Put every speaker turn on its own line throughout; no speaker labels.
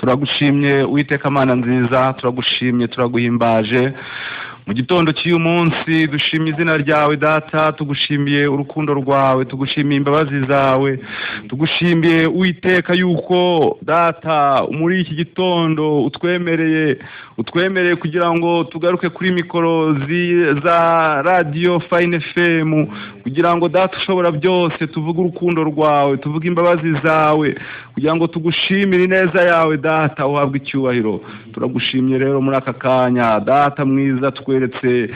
turagushimye Uwiteka Mana nziza, turagushimye turaguhimbaje mu gitondo cy'uyu munsi. Dushimye izina ryawe Data, tugushimiye urukundo rwawe, tugushimiye imbabazi zawe, tugushimiye Uwiteka yuko Data muri iki gitondo utwemereye kugira ngo tugaruke kuri mikoro za radio Fine FM, kugira ngo Data ushobora byose tuvuge urukundo rwawe, tuvuge imbabazi zawe, kugira ngo tugushimire neza yawe Data, uhabwe icyubahiro. Turagushimye rero muri aka kanya Data mwiza, tweretse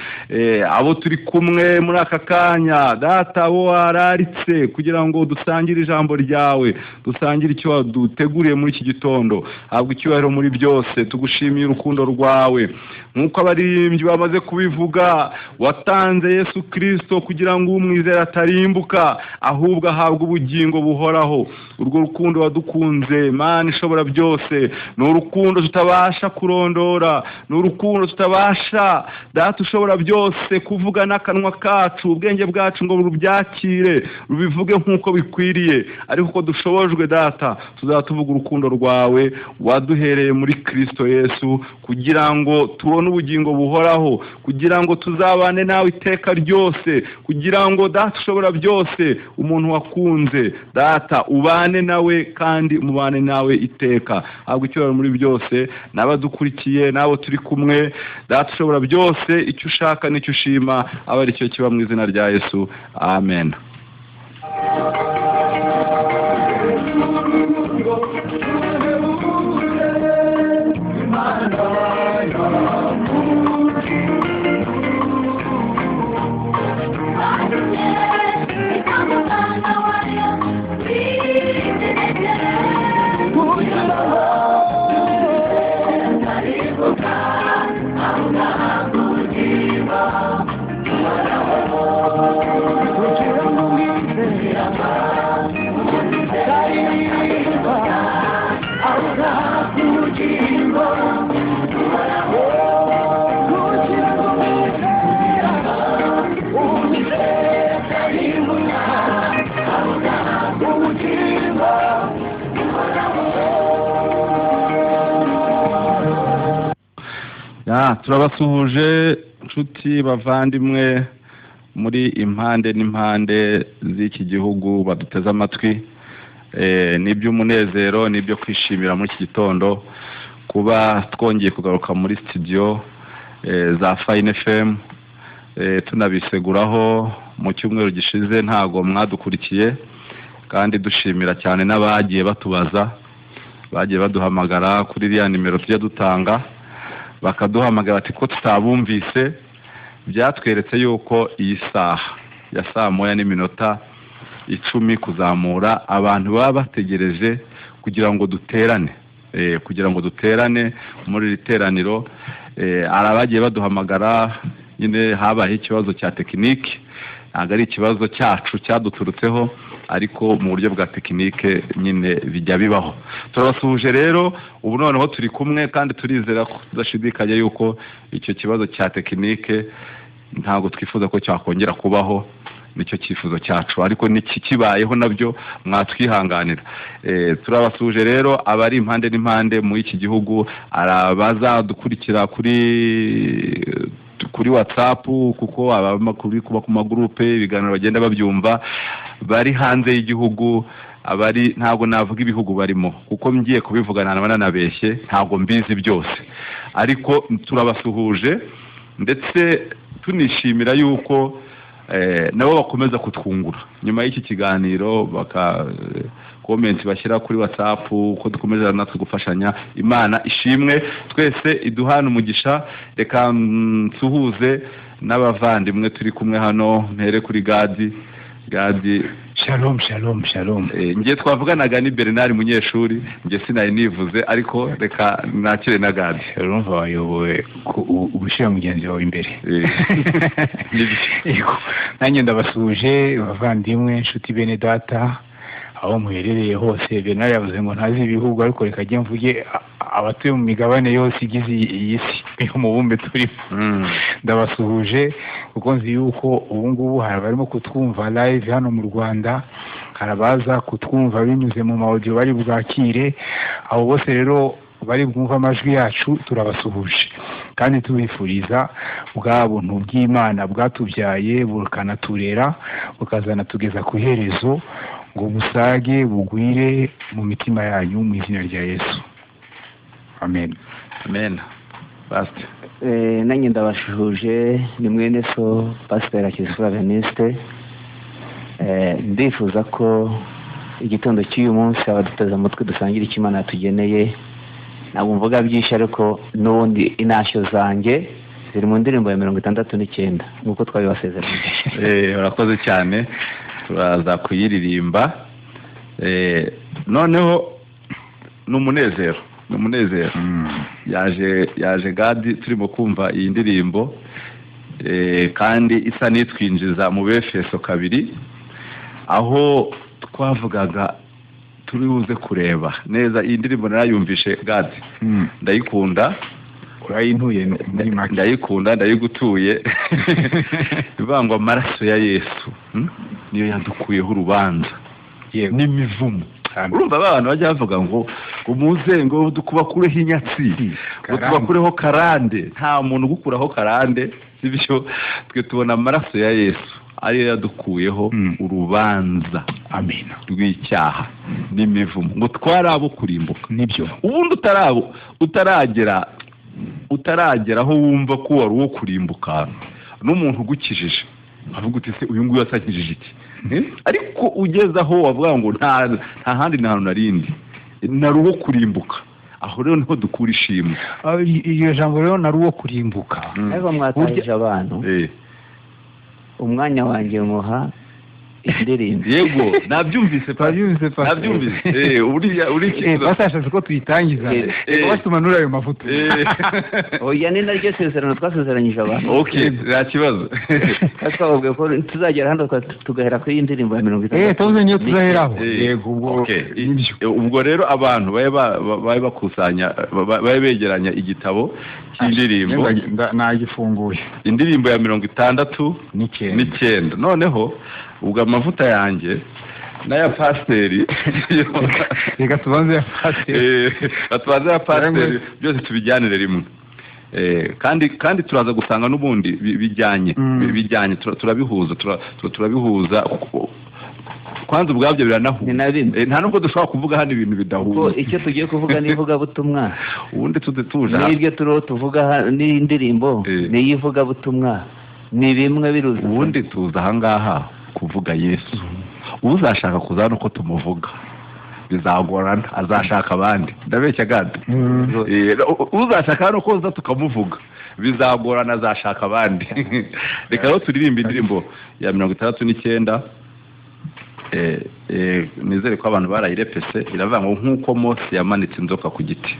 abo turi kumwe muri aka kanya Data, abo wararitse kugira ngo dusangire ijambo ryawe, dusangire icyo waduteguriye muri iki gitondo. Habwe icyubahiro muri byose. Tugushimiye urukundo rwawe nk'uko abaririmbyi bamaze kubivuga, watanze Yesu Kristo kugira ngo umwizera atarimbuka ahubwo ahabwe ubugingo buhoraho. Urwo rukundo wadukunze Mana ishobora byose, ni urukundo tutabasha kurondora, ni urukundo tutabasha Data ushobora byose kuvuga n'akanwa kacu, ubwenge bwacu ngo rubyakire rubivuge nk'uko bikwiriye, ariko uko dushobojwe Data tuzatuvuga urukundo rwawe waduhereye muri Kristo Yesu, kugira ngo tubone ubugingo buhoraho, kugira ngo tuzabane nawe iteka ryose, kugira ngo Data ushobora byose umuntu wakunze Data ubane nawe kandi mubane nawe iteka. Ahubwo icyubahiro muri byose, n'abadukurikiye n'abo turi kumwe Data ushobora byose, icyo ushaka n'icyo ushima aba ari cyo kiba mu izina rya Yesu, amen. Turabasuhuje nshuti bavandimwe muri impande n'impande z'iki gihugu baduteze amatwi. N'iby'umunezero n'ibyo kwishimira muri iki gitondo kuba twongeye kugaruka muri studio za Fine FM. Tunabiseguraho mu cyumweru gishize ntago mwadukurikiye, kandi dushimira cyane n'abagiye batubaza, bagiye baduhamagara kuri iriya nimero tujya dutanga, bakaduhamagara ati ko tutabumvise. Byatweretse yuko iyi saha ya 1:10 kuzamura abantu baba bategereje kugira ngo duterane muri iri teraniro. Arabagiye baduhamagara, nyine habaye ikibazo cya tekinike, ntabwo ari ikibazo cyacu cyaduturutseho, ariko mu buryo bwa tekinike nyine bijya bibaho. Turabasuhuje rero, ubu noneho turi kumwe kandi turizera ko tudashidikanya yuko icyo kibazo cya tekinike ntabwo twifuza ko cyakongera kubaho, nicyo cyifuzo cyacu, ariko niki kibayeho nabyo mwatwihanganira. Turabasuhuje rero abari impande n'impande mu iki gihugu, abazadukurikira kuri WhatsApp, kuko abamakuru kuba ku magroupe ibiganiro bagenda babyumva, bari hanze y'igihugu, abari ntabwo navuga ibihugu barimo kuko ngiye kubivugana nanabeshye, ntabwo mbizi byose, ariko turabasuhuje ndetse tunishimira yuko nabo bakomeza kutwungura nyuma y'iki kiganiro, comment bashyira kuri WhatsApp ko dukomeza natwe gufashanya. Imana ishimwe, twese iduhana umugisha. Reka nsuhuze n'abavandimwe turi kumwe hano, mpere kuri Gadi.
Shalom.
Ngiye twavuganaga ni Bernard munyeshuri, ngiye sinari nivuze, ariko reka nakire na Gadi.
Urumva wayoboye ubushyira mugenzi wawe imbere. Nanjye ndabasuhuje bavandimwe, nshuti bene Data, aho muherereye hose. Bernard yavuze ngo ntazi ibihugu, ariko reka njye mvuge abatuye mu migabane yose igize iyi si y'umubumbe turimo. Ndabasuhuje kuko nzi yuko ubu ngubu hari abarimo kutwumva live hano mu Rwanda, hari abaza kutwumva binyuze mu audio bari bwakire. Abo bose rero bari bwumva amajwi yacu turabasuhuje kandi tubifuriza bwa buntu bw'Imana bwatubyaye bukanaturera bukazana tugeza ku iherezo ngo busage bugwire mu mitima yanyu mu izina rya Yesu. Amen.
Amen. Pastor.
Nanjye ndabashuhuje ni mwene so Pastor Akizura Veniste. Ndifuza ko igitondo cy'uyu munsi abaduteze amatwi dusangira icyo Imana yatugeneye. Ntabwo mvuga byinshi ariko n'ubundi intashyo zanjye ziri mu ndirimbo ya 69 nk'uko twabibasezeranyije.
Urakoze cyane turaza kuyiririmba. Noneho n'umunezero yaje gadi turimo kumva iyi ndirimbo kandi isa nitwinjiza mu Befeso 2 aho twavugaga turi buze kureba neza iyi ndirimbo narayumvishe gadi ndayikunda
urayintuye muri make
ndayikunda ndayigutuye bivangwa amaraso ya Yesu niyo yadukuyeho urubanza n'imivumo. Urumva abantu bajya bavuga ngo umuze ngo dukubakureho inyatsi ngo tubakureho karande. Nta muntu ugukuraho karande, sibyo? Twe tubona amaraso ya Yesu ariyo yadukuyeho urubanza rw'icyaha n'imivumo ngo twarabo kurimbuka.
Nibyo
ubundi utaragera aho wumva ko wari uwo kurimbuka n'umuntu ugukijije avuga uti se uyu nguyu asakijije iki? Ariko ugeze aho wavuga ngo nta handi nta narindi nari uwo kurimbuka, aho rero niho dukura ishimwe.
Iyo jambo rero nari uwo kurimbuka
ariko mwatahije abantu umwanya wanjye muha indirimbo.
Yego nabyumvise uri
basashatse ko tuyitangiza batumanura ayo mavuta.
Oya ni naryo sezerano twasezeranyije abantu.
Okay, nta kibazo.
Twababwiye ko tuzagera hano tugahera kuri iyi ndirimbo ya 60.
Tuvuze niyo tuzaheraho. Yego
ubwo rero abantu baye bakusanya baye begeranya igitabo cy'indirimbo
nagifunguye
indirimbo ya 69 noneho ubwo amavuta yanjye n'aya pasiteri
reka tubanze
ya pasiteri byose tubijyanire rimwe. kandi turaza gusanga n'ubundi bijyanye turabihuza kwanza ubwabyo biranahuza. Nta nubwo dushobora kuvuga hano ibintu bidahuza.
Icyo tugiye kuvuga ni ivugabutumwa
ubundi tuje
n'ibyo tuvuga n'indirimbo n'iyivugabutumwa ni bimwe biruzi.
Ubundi tuza ahangaha kuvuga Yesu. Uzashaka kuza hano ko tumuvuga bizagorana, azashaka abandi. Ndabeshya gade. Uzashaka hano ko uza tukamuvuga bizagorana, azashaka abandi. Reka rero turirimba indirimbo ya 69. Nizere ko abantu barayirepese. Iravuga ngo nk'uko Mose yamanitse inzoka ku giti.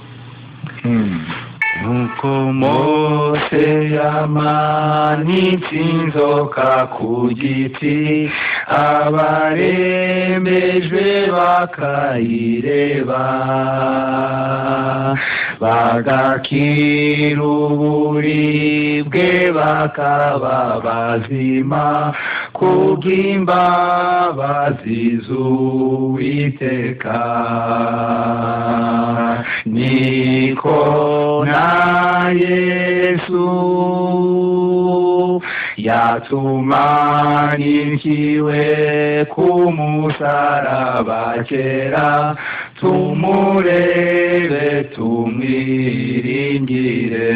Nuko Mose yamanitse inzoka ku giti abarembejwe bakayireba bagakira uburibwe bakaba bazima kubw'imbabazi z'Uwiteka. Niko na Yesu yatumanikiwe ku musaraba kera, tumurebe tumwiringire.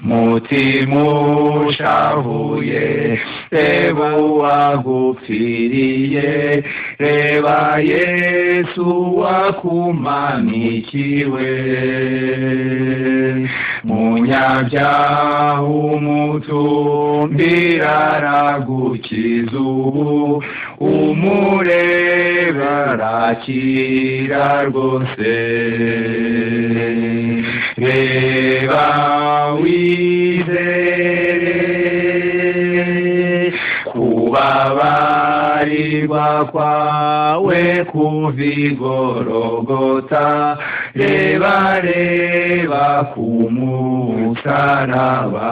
Mutima ushavuye reba uwagupfiriye, reba Yesu wakumanikiwe. Munyabyaha umutumbira aragukiza ubu, umurebe arakira rwose. Reba wizere kubabarirwa kwawe kuva igorogota, reba reba ku musaraba.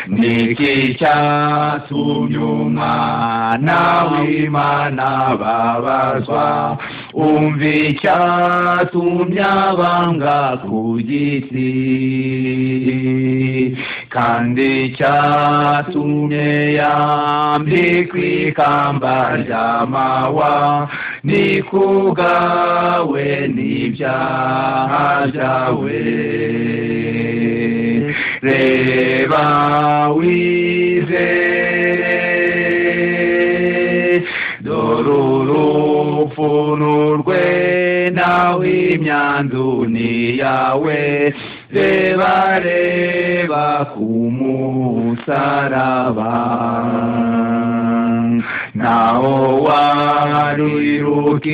Niki cyatumye umwana w'Imana babazwa,
umva icyatumye abanga ku giti kandi icyatumye yambikwa ikamba ry'amahwa ni kubwawe n'ibyaha byawe reba wizere dore urupfu n'urwe nawe imyandu ni yawe reba ku musaraba naho waruhiruka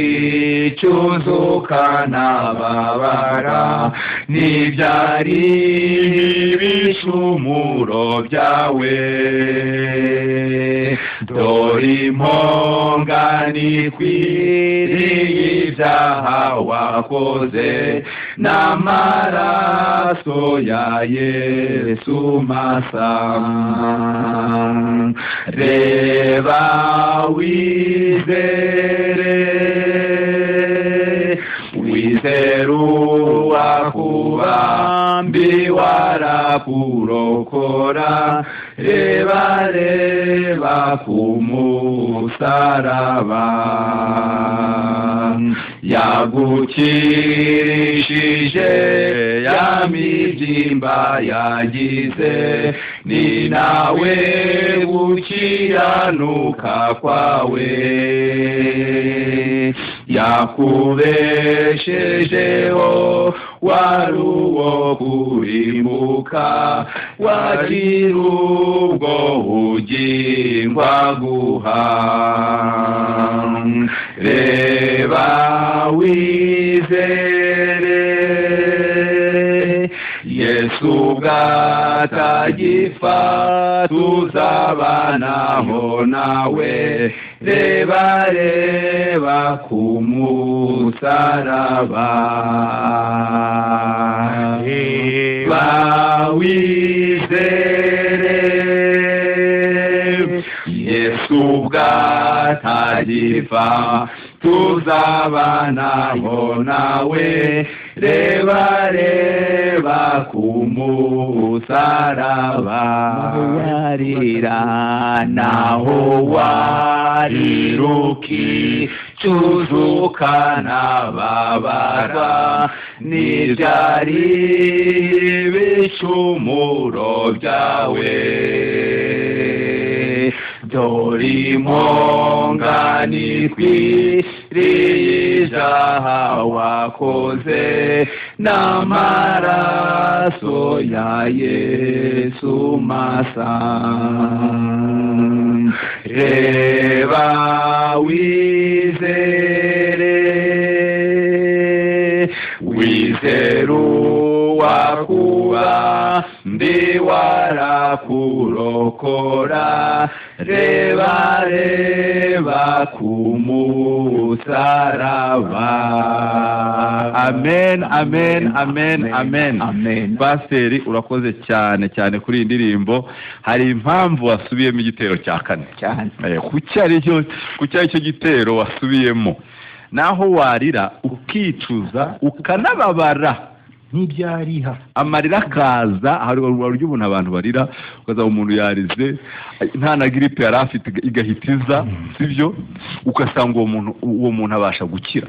icyuzuka n'ababara n'ibyari ibicumuro byawe dore impongani ikwiriye ibyaha wakoze n'amaraso ya Yesu masa reba wizere uwakubambi warakurokora reba ku musaraba yagukirishije ya mibyimba yagize ni nawe gukiranuka kwawe yakubeshejeho wari uwo kurimbuka wagira ubwo bugingo aguha reba wizere Yesu bwatagipfa tuzabanaho nawe reba ku musaraba reba wizere Yesu bwatagipfa tuzabanaho nawe reba ku musaraba warira naho wariruki cyuzuka n'ababara n'ibyari ibicumuro byawe dore impongani ikwiriye ibyaha wakoze n'amaraso ya Yesu masa reba wizere uwakuba mbi warakurokora reba ku musaraba
amen amen amen amen
amen.
Pasiteri urakoze cyane cyane kuri iyi ndirimbo. Hari impamvu wasubiyemo igitero cya kane
cyane
kuki ari cyo gitero wasubiyemo naho warira ukicuza ukanababara
n'ibyariha
amarira akaza. hari uburyo ubona abantu barira ukaza umuntu yarize nta na gripe yari afite igahitiza sibyo ugasanga uwo muntu abasha gukira.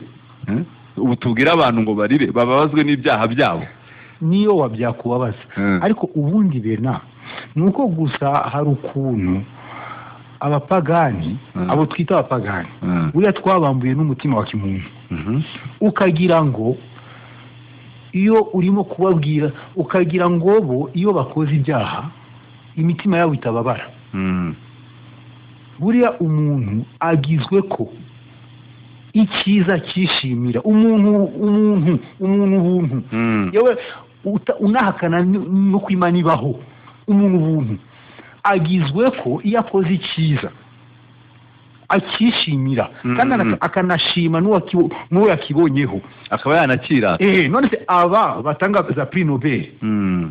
ubu tubwira abantu ngo barire bababazwe n'ibyaha byabo
niyo wabyakubabaza ariko ubundi bena nuko gusa hari ukuntu abapagani abo twita abapagani buriya twabambuye n'umutima wa kimuntu ukagira ngo iyo urimo kubabwira ukagira ngo bo iyo bakoze ibyaha imitima yabo itababara. buriya umuntu agizwe ko icyiza cyishimira umuntu yewe unahakana no kwimana ibaho. umuntu ubuntu agizwe ko iyo akoze icyiza akishimira kandi akanashima n'uwo yakibonyeho
akaba yanakira.
none se aba batanga za prix Nobel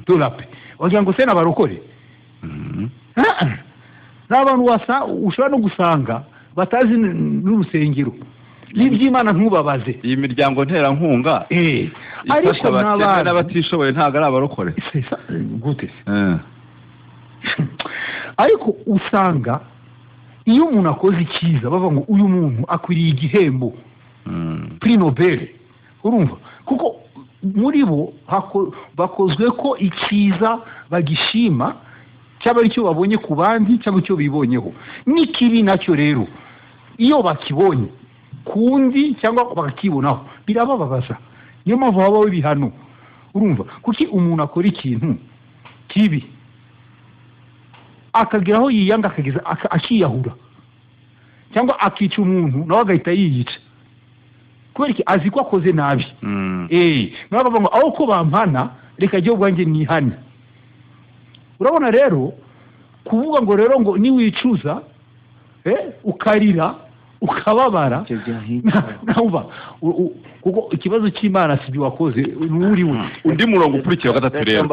dolape wagira ngo se n'abarokore n'abantu ushobora no gusanga batazi n'urusengero
n'iby'Imana ntubabaze.
iyi miryango nterankunga
ariko
n'abatishoboye ntabwo ari abarokore
gute ariko usanga iyo umuntu akoze icyiza bavuga ngo uyu muntu akwiriye igihembo prix Nobel, urumva kuko muri bo bakozwe ko icyiza bagishima cyaba ari cyo babonye ku bandi cyangwa icyo bibonyeho. N'ikibi nacyo rero iyo bakibonye kundi cyangwa bakakibonaho birabababaza, niyo mpamvu habaho ibihano. Urumva kuki umuntu akora ikintu kibi akageraho yiyanga akageza akiyahura cyangwa akica umuntu nawe agahita yiyica kubera iki azi ko akoze nabi. Nawe bavuga ngo aho ko bampana reka jye ubwanjye nihane. Urabona rero kuvuga ngo rero ngo niwicuza ukarira ukababara naumva kuko ikibazo cy'Imana sibyo wakoze n'uri we
undi murongo ukurikira gatatu rero.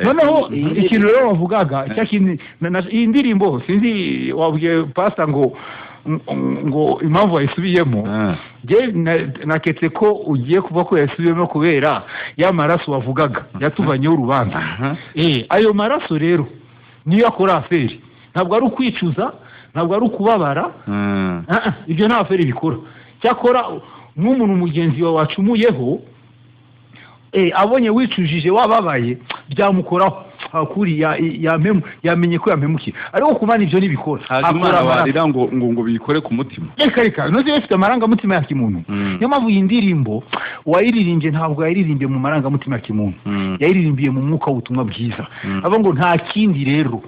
Noneho ikintu rero bavugaga cyakindi iyi ndirimbo sinzi wabwiye pastor ngo impamvu yasubiyemo je naketse ko ugiye kuva ko yasubiyemo kubera ya maraso wavugaga yatuvanyeho urubanza. Ayo maraso rero niyo akora aferi, ntabwo ari ukwicuza, ntabwo ari ukubabara. Ibyo nta aferi bikora. Cyakora nk'umuntu mugenzi wawe wacumuyeho abonye wicujije wababaye byamukoraho akuri yamenye ko yamemukiye. Ariko kumana ibyo nibikora
akora barira ngo bikore ku mutima.
Reka noze bifite amarangamutima ya kimuntu. Niyo mpamvu iyi ndirimbo wayiririmbye ntabwo yayiririmbye mu marangamutima ya kimuntu, yayiririmbiye mu mwuka w'ubutumwa bwiza. Aba ngo nta kindi rero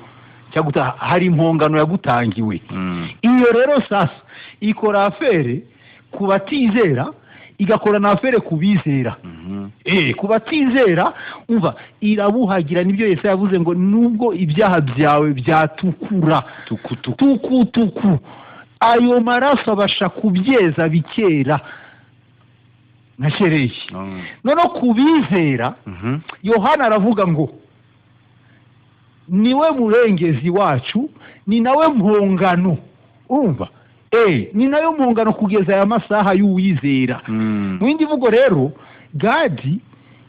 cyaguta hari impongano yagutangiwe. Iyo rero sasa ikora afere ku batizera igakora na afere kubizera. Ku batizera umva irabuhagira nibyo Yesu yavuze ngo nubwo ibyaha byawe byatukura tukutuku ayo maraso abasha kubyeza bikera na shereshi. None kubizera Yohana aravuga ngo niwe murengezi wacu, ni nawe mpongano. Umva ni nayo mpongano kugeza aya masaha y'uwizera. Mu bindi vugo rero gadi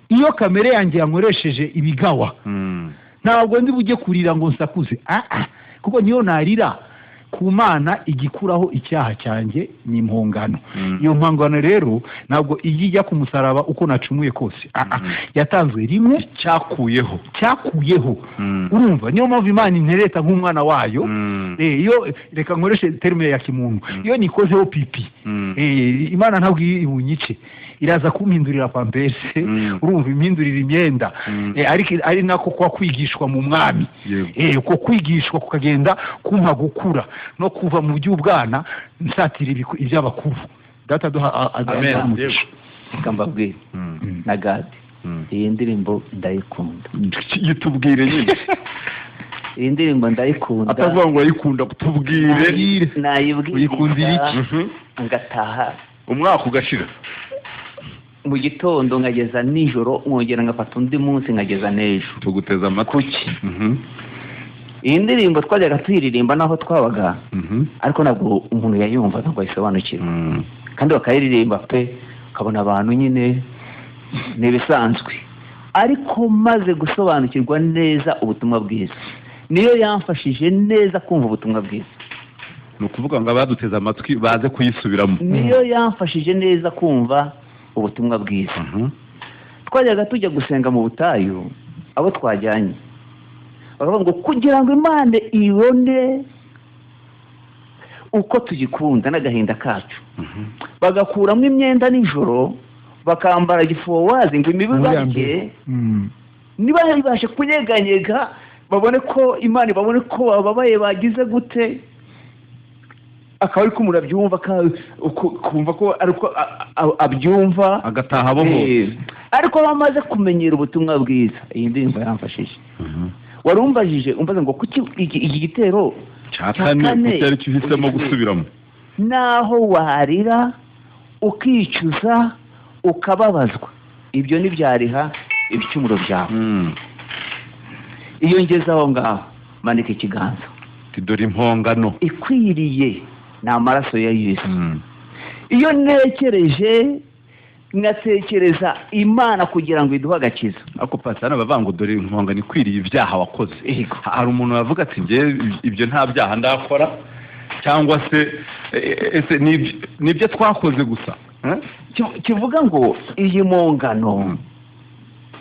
iyo kamere yanjye yankoresheje ibigawa ntabwo ndi bujye kurira ngo nsakuze kuko niyo narira ku Mana igikuraho icyaha cyanjye ni impongano. Iyo mpongano rero ntabwo ijya ku musaraba uko nacumuye kose yatanzwe rimwe cyakuyeho. Urumva niyo mpamvu Imana intereta nk'umwana wayo. Iyo reka nkoreshe terme ya kimuntu, iyo nikozeho pipi Imana ntabwo ibunyice, iraza kumpindurira pampese. Urumva impindurira imyenda. Ari nako kwa kwigishwa mu mwami. Uko kwigishwa kukagenda kumpa gukura no kuva mu by'ubwana nsatira iby'abakuru. Data duha
amen. Kambabwira na gadi iyi ndirimbo ndayikunda.
Yitubwire nyine.
Iyi ndirimbo ndayikunda.
Atavuga ngo ayikunda kutubwire.
Uyikundira iki? Ngataha
umwaka ugashira
mu gitondo nkageza nijoro nkongera ngafata undi munsi nkageza n'ejo
tuguteza amatwi.
Iyi ndirimbo twajyaga tuyiririmba naho twabaga ariko ntabwo umuntu yayumva ntabwo ayisobanukirwa kandi bakayiririmba pe ukabona abantu nyine n'ibisanzwe. Ariko maze gusobanukirwa neza ubutumwa bwiza niyo yamfashije neza kumva ubutumwa bwiza.
Ni ukuvuga ngo abaduteze amatwi baze kuyisubiramo.
Niyo yamfashije neza kumva ubutumwa bwiza. Twajyaga tujya gusenga mu butayu abo twajyanye bakavuga ngo kugira ngo Imana ibone uko tugikunda n'agahinda kacu bagakuramo imyenda nijoro bakambara gifowazi ngo imibu barye niba yabashe kunyeganyega babone ko Imana babone ko bababaye bagize gute akaba ari ko murabyumva kumva ko ariko abyumva
agataha boho.
Ariko bamaze kumenyera ubutumwa bwiza iyi ndirimbo yamfashije. Warumbajije umbaza ngo kuki iki gitero
cyakane kutari cyuhisemo gusubiramo
naho warira ukicuza ukababazwa ibyo ntibyariha ibicumuro byawe. Iyo ngeze aho ngaho manika ikiganza
tidore impongano
ikwiriye ni amaraso ya Yesu. iyo ntekereje ngatekereza Imana kugira ngo iduhe agakiza.
Ako pasana bavango dore impongano ikwiriye ibyaha wakoze. Hari umuntu wavuga ati nge ibyo nta byaha ndakora, cyangwa se ese nibyo twakoze gusa.
Kivuga ngo iyi mpongano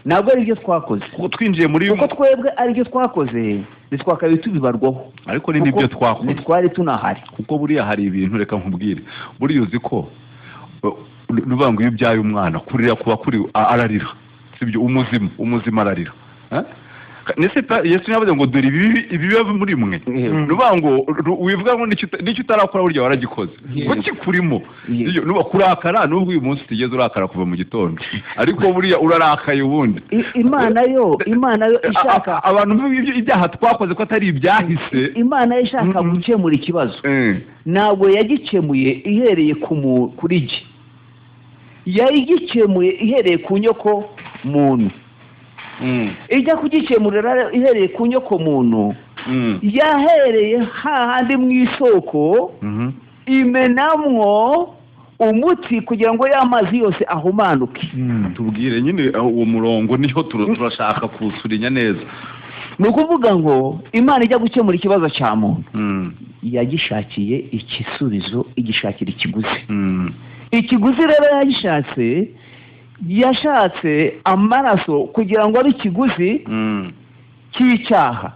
ntabwo ari byo twakoze,
kuko twinjiye muri
kuko twebwe ari byo twakoze ntitwakabaye tubibarwaho,
ariko ni nibyo twakoze,
ntitwari tunahari.
kuko buriya hari ibintu, reka nkubwire, buriya uzi ko nuvuga ngo iyo ubyaye umwana kurira kuba kuri ararira, sibyo? umuzima ararira. Yesu yavuze ngo dore ibiba muri mwe, nuvuga ngo wivuga ngo nicyo utarakora burya waragikoze, ko kikurimo. Nuba kurakara, nubwo uyu munsi utigeze urakara kuva mu gitondo, ariko buriya urarakaye ubundi.
Imana yo ishaka
abantu ibyaha twakoze ko atari ibyahise.
Imana yo ishaka gukemura ikibazo, ntabwo yagikemuye ihereye kuri jye, yagikemuye ihereye ku nyoko muntu. Ijya kugikemurira ihereye ku nyoko muntu, yahereye hahandi mu isoko imenamwo umuti kugira ngo ya mazi yose ahumanuke.
Tubwire nyine uwo murongo niho turashaka kuwusurinya neza.
Ni ukuvuga ngo Imana ijya gukemura ikibazo cya muntu, yagishakiye igisubizo, igishakira ikiguzi. Ikiguzi rero yashatse amaraso kugira ngo abe ikiguzi cy'icyaha.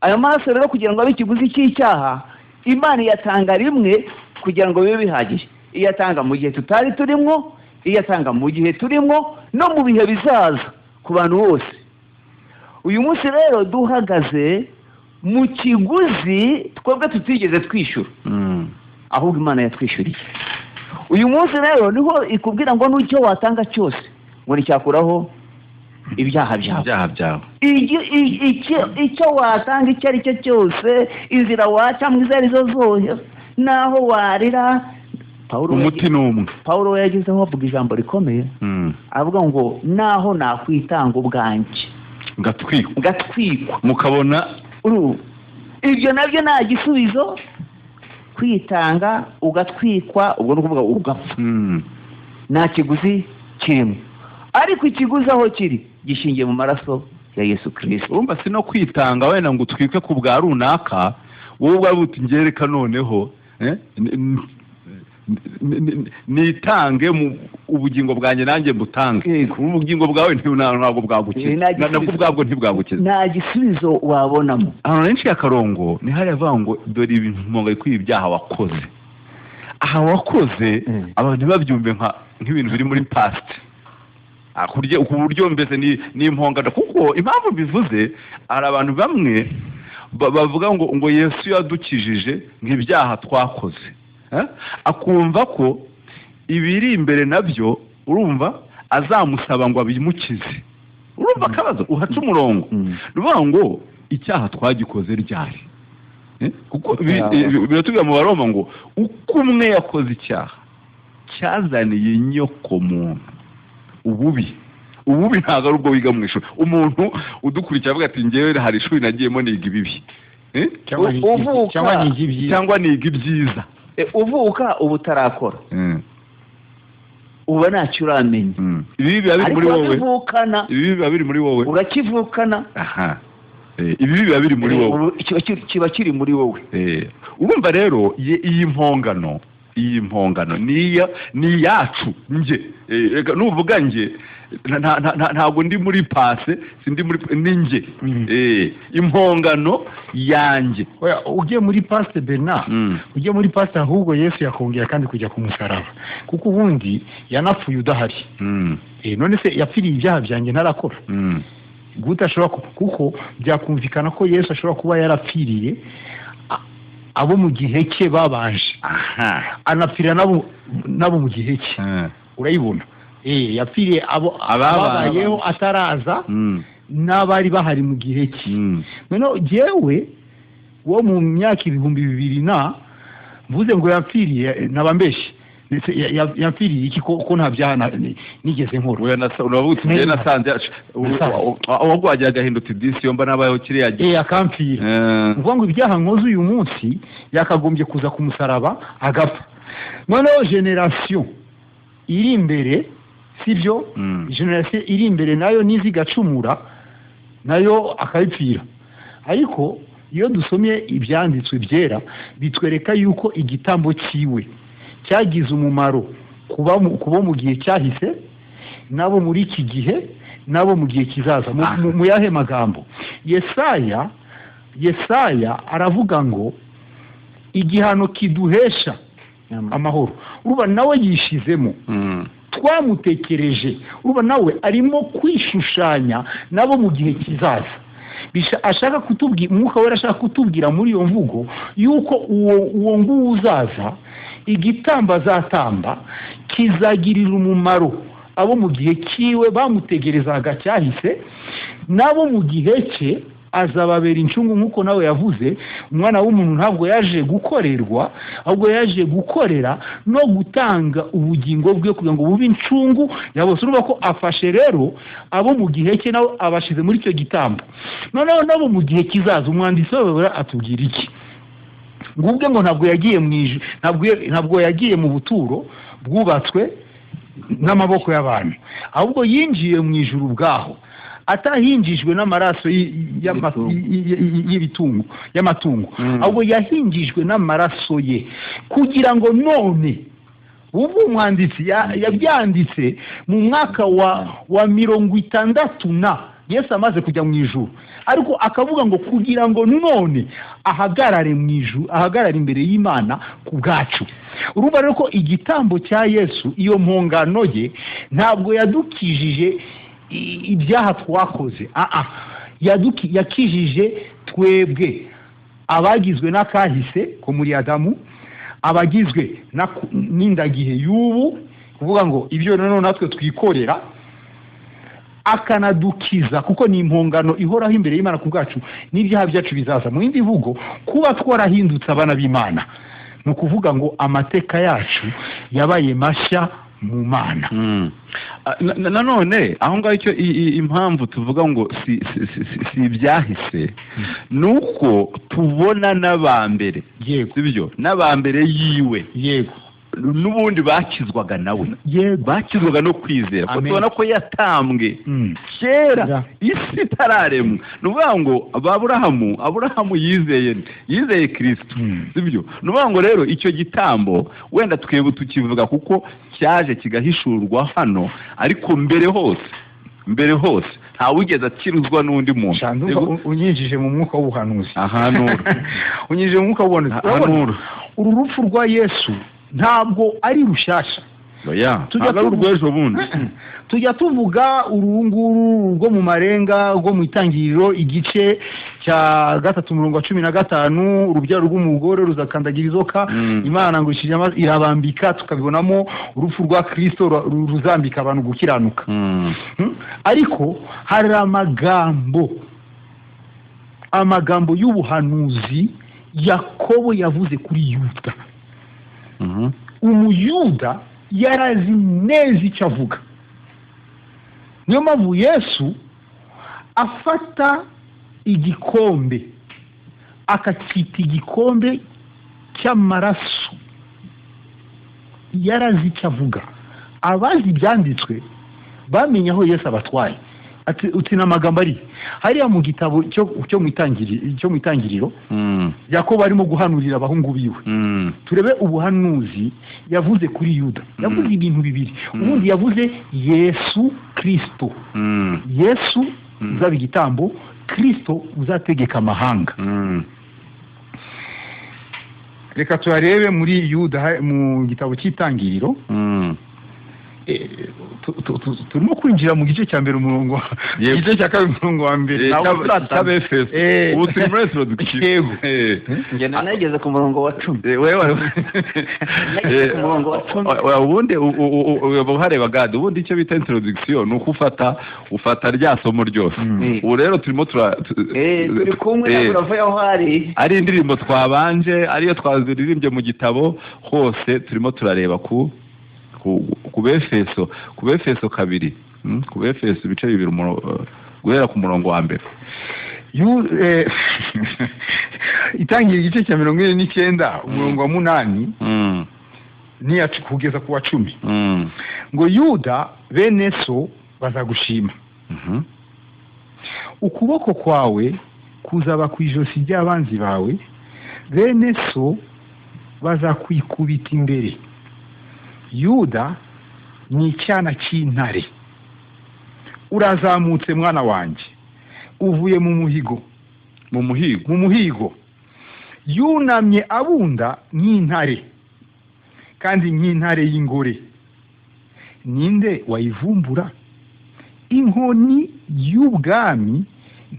Ayo maraso rero kugira ngo abe ikiguzi cy'icyaha, Imana iyatanga rimwe kugira ngo bibe bihagije. Iyatanga mu gihe tutari turimo, iyatanga mu gihe turimo, no mu bihe bizaza ku bantu bose. Uyu munsi rero duhagaze mu kiguzi twebwe tutigeze twishyura, ahubwo Imana yatwishyuriye. Uyu munsi rero niho ikubwira ngo n'icyo watanga cyose ngo nticyakuraho ibyaha byawe. Icyo watanga icyo ari cyo cyose, inzira wacamo izo ari zo zose, naho warira.
Umuti ni umwe.
Pawulo yagezeho avuga ijambo rikomeye, avuga ngo naho nakwitanga ubwanjye ngatwikwa mukabona ibyo nabyo nta gisubizo. Kwitanga ugatwikwa, ubwo ni ukuvuga ugapfa, nta kiguzi kirimo. Ariko ikiguzi aho kiri gishingiye mu maraso ya Yesu Kristo.
Urumva si no kwitanga wenda ngo utwikwe ku bwa runaka, wowe ubwawe uti ngereka noneho nitange mu ubugingo bwanjye nanjye mbutange. Ubugingo bwawe ntabwo bwagukiza, nabwo ubwabwo ntibwagukiza,
nta gisubizo wabonamo.
Ahantu henshi y'akarongo ni hariya avuga ngo dore impongano ikwiye ibyaha wakoze. Aha wakoze abantu ntibabyumve nk'ibintu biri muri past, ku buryo mbese ni impongano. Kuko impamvu bivuze, hari abantu bamwe bavuga ngo Yesu yadukijije nk'ibyaha twakoze, akumva ko ibiri imbere nabyo urumva azamusaba ngo abimukize. Urumva akabazo uhaca umurongo. Ruvuga ngo icyaha twagikoze ryari, kuko biratubwira mu Baroma ngo uko umwe yakoze icyaha cyazaniye inyoko muntu ububi. Ntabwo ari ubwo wiga mu ishuri. Umuntu udukurikira avuga ati ngewe hari ishuri nagiyemo niga ibibi, cyangwa niga ibyiza.
Uvuka ubu utarakora, uba ntacyo uramenya.
Ibi biba biri muri wowe,
ibi biba biri muri wowe, urakivukana.
Ibi biba biri muri wowe,
kiba kiri muri wowe.
Urumva rero iyi mpongano ni yacu. Nge nuvuga nge ntabwo ndi muri pase, sindi muri ninge. Impongano yanjye.
Ugiye muri pase Bernard, ugiye muri pase ahubwo Yesu yakongera kandi kujya ku musaraba, kuko ubundi yanapfuye udahari. None se yapfiriye ibyaha byanjye ntarakora gute? Ashobora kuko byakumvikana ko Yesu ashobora kuba yarapfiriye abo mu gihe cye babanje, anapfira nabo mu gihe cye. Urayibona? Yapfiriye ababayeho ataraza n'abari bahari mu gihe cye. Noneho jyewe wo mu myaka 2000 mvuze ngo yapfiriye nabambeshe. Yapfiriye iki ko nta byaha nigeze nkora?
Urabutse njye nasanze ahubwo wagiye agahindutse disi yomba nabayeho kiriya gihe
akampfira. Ngo ibyaha nkoze uyu munsi yakagombye kuza ku musaraba agapfa, noneho generasiyo iri imbere sibyo generasiyo iri imbere nayo nizigacumura nayo akayipfira. Ariko iyo dusomye ibyanditswe byera bitwereka yuko igitambo cyiwe cyagize umumaro kuba mu gihe cyahise nabo muri iki gihe nabo mu gihe kizaza. Mu yahe magambo? Yesaya aravuga ngo igihano kiduhesha amahoro, uruba nawe yishizemo, twamutekereje, uruba nawe arimo kwishushanya nabo mu gihe kizaza. Ashaka kutubwira, umwuka wera ashaka kutubwira muri iyo mvugo yuko uwo nguwo uzaza, igitambo azatamba kizagirira umumaro abo mu gihe kiwe bamutegerezaga cyahise, nabo mu gihe cye azababera incungu. nk'uko nawe yavuze, umwana w'umuntu ntabwo yaje gukorerwa, ahubwo yaje gukorera no gutanga ubugingo bwe kugira ngo bube incungu ya bose. urumva ko afashe rero abo mu gihe cye nabo abashize muri icyo gitambo. noneho nabo mu gihe kizaza, umwanditsi w'Abaheburayo atubwira iki? ngubwe ngo ntabwo yagiye mu ijuru, ntabwo yagiye mu buturo bwubatswe n'amaboko y'abantu, ahubwo yinjiye mu ijuru ubwaho, atahinjijwe n'amaraso y'amatungo, ahubwo yahingijwe n'amaraso ye, kugira ngo none ubu umwanditsi yabyanditse mu mwaka wa 60 Yesu amaze kujya mu ijuru, ariko akavuga ngo kugira ngo none ahagarare mu ijuru, ahagarare imbere y'Imana ku bwacu. urumva rero ko igitambo cya Yesu, iyo mpongano ye, ntabwo yadukijije ibyaha twakoze, yakijije twebwe abagizwe n'akahise ko muri Adamu, abagizwe n'indagihe y'ubu, kuvuga ngo ibyo noneho natwe twikorera, akanadukiza kuko ni impongano ihoraho imbere y'Imana ku bwacu n'ibyaha byacu bizaza. mu yindi mvugo, kuba twarahindutse abana b'Imana ni ukuvuga ngo amateka yacu yabaye mashya mu Mana.
nanone aho ngaho icyo impamvu tuvuga ngo si ibyahise, nuko tubona n'abambere, sibyo, n'abambere yiwe, yego, n'ubundi bakizwaga nawe, bakizwaga no kwizera, ko tubona ko yatambwe kera isi itararemwa. ni ukuvuga ngo Aburahamu yizeye Kristo, sibyo. ni ukuvuga ngo rero icyo gitambo wenda twebwe tukivuga kuko cyaje kigahishurwa hano, ariko mbere hose ntawigeze akiruzwa n'undi muntu.
unyinjije mu mwuka w'ubuhanuzi, unyinjije mu mwuka w'ubuhanuzi. uru rupfu rwa Yesu ntabwo ari rushasha, tujya tuvuga urunguru rwo mu marenga rwo mu itangiriro igice cya 3:15, urubyaro rw'umugore ruzakandagira inzoka, Imana ngo irabambika, tukabibonamo urupfu rwa Kristo ruzambika abantu gukiranuka. ariko hari amagambo y'ubuhanuzi Yakobo yavuze kuri Yuda. Umuyuda yarazi neza icyo avuga, niyo mpamvu Yesu afata igikombe akacyita igikombe cy'amaraso. yarazi icyo avuga. abazi ibyanditswe bamenye aho Yesu abatwaye. uti n'amagambo ari hariya mu gitabo cyo mu itangiriro, Yakobo arimo guhanurira abahungu biwe. turebe ubuhanuzi yavuze kuri Yuda. yavuze ibintu bibiri. ubundi yavuze Yesu Kristo, Yesu uzaba igitambo, Kristo uzategeka amahanga. reka turarebe muri Yuda mu gitabo cy'itangiriro. turimo kwinjira mu gice cya mbere umurongo, igice cya kabiri umurongo wa mbere
cy'Abefeso. ubu turi muri introduction.
njye nageze ku murongo wa 10.
ubundi uhareba gade, ubundi icyo bita introduction ni uko ufata rya somo ryose. ubu rero turimo
turi kumwe uravuye aho ari
indirimbo twabanje, ariyo twaziririmbye mu gitabo hose, turimo turareba ku Befeso 2, ku Befeso ibice 2 guhera ku murongo wa mbere. itangira igice cya 49 umurongo wa 8.
niyacu kugeza ku wa 10 ngo Yuda bene so bazagushima ukuboko kwawe kuzaba ku ijosi ry'abanzi bawe bene so bazakwikubita imbere. Yuda ni icyana cy'intare, urazamutse mwana wanjye, uvuye mu muhigo yunamye abunda nk'intare kandi nk'intare y'ingore. Ninde wayivumbura? Inkoni y'ubwami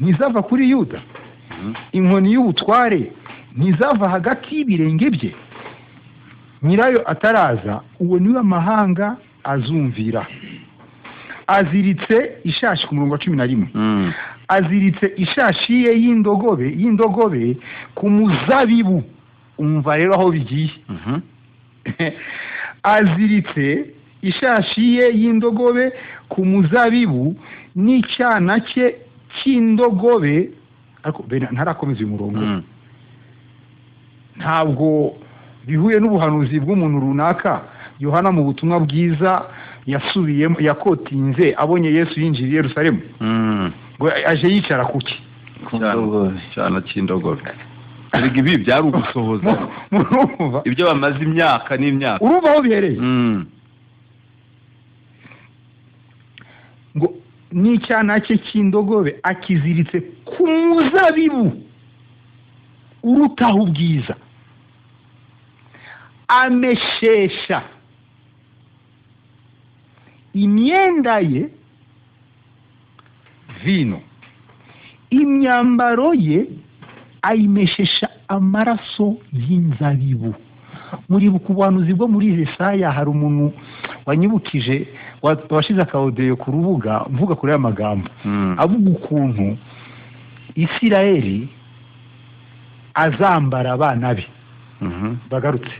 ntizava kuri Yuda, inkoni y'ubutware ntizava hagati y'ibirenge bye. Nyirayo ataraza, uwo niwe amahanga azumvira. Aziritse ishashi ku murongo wa 11. Aziritse ishashi ye y'indogobe ku muzabibu. Umva rero aho bigiye. Aziritse ishashi ye y'indogobe ku muzabibu n'icyana cye cy'indogobe. Ariko ntarakomeza uyu murongo. Ntabwo bihuye n'ubuhanuzi bw'umuntu runaka. Yohana mu butumwa bwiza yasubiyemo, yakotinze abonye Yesu yinjiriye Yerusalemu. Ngo aje yicara kuki?
Cyana cy'indogobe. Erega ibi byari ugusohoza ibyo bamaze imyaka n'imyaka.
Urumva aho bihereye? Ngo n'icyana cye cy'indogobe akiziritse ku muzabibu urutaho ubwiza, ameshesha imyenda ye vino, imyambaro ye ayimeshesha amaraso y'inzabibu. Muri bukubanuzi bwo muri Yesaya hari umuntu wanyibukije washize akaodeyo ku rubuga mvuga kuri aya magambo, avuga ukuntu Isirayeli azambara abana be bagarutse.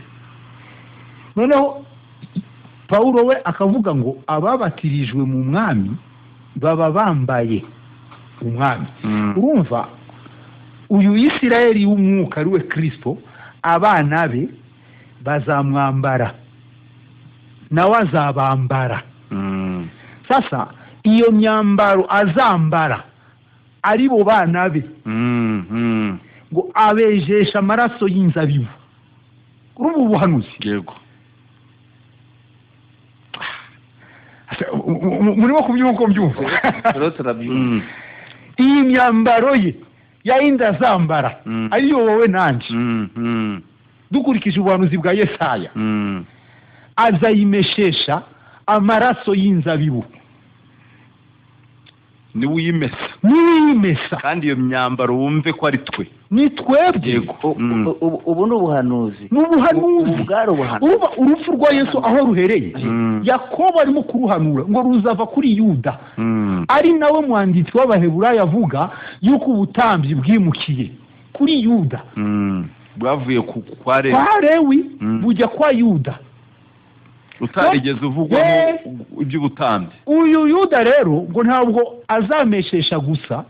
Noneho Paulo we akavuga ngo ababatirijwe mu mwami baba bambaye umwami. Urumva uyu Isirayeli w'umwuka ari we Kristo, abana be bazamwambara nawe azabambara. Sasa iyo myambaro azambara ari bo bana be ngo abejesha amaraso y'inzabibu. Urubu buhanuzi.
Yego.
Murimo kubyumva. Iyi myambaro ye yayinda azambara ariyo wowe nanje. Dukurikije ubuhanuzi bwa Yesaya, azayimeshesha amaraso y'inzabibu.
Ni uyimesa kandi iyo myambaro wumve ko ari twe,
ni twebwe.
Ubu ni ubuhanuzi. Urupfu rwa Yesu aho ruhereye, Yakobo arimo kuruhanura ngo ruzava kuri Yuda. Ari nawe mwanditsi w'Abaheburayo avuga yuko ubutambyi bwimukiye kuri Yuda,
bwavuye kwa
Lewi bujya kwa Yuda.
Utarigeze uvugwamo iby'ubutambyi.
Uyu Yuda rero ngo ntabwo azameshesha gusa.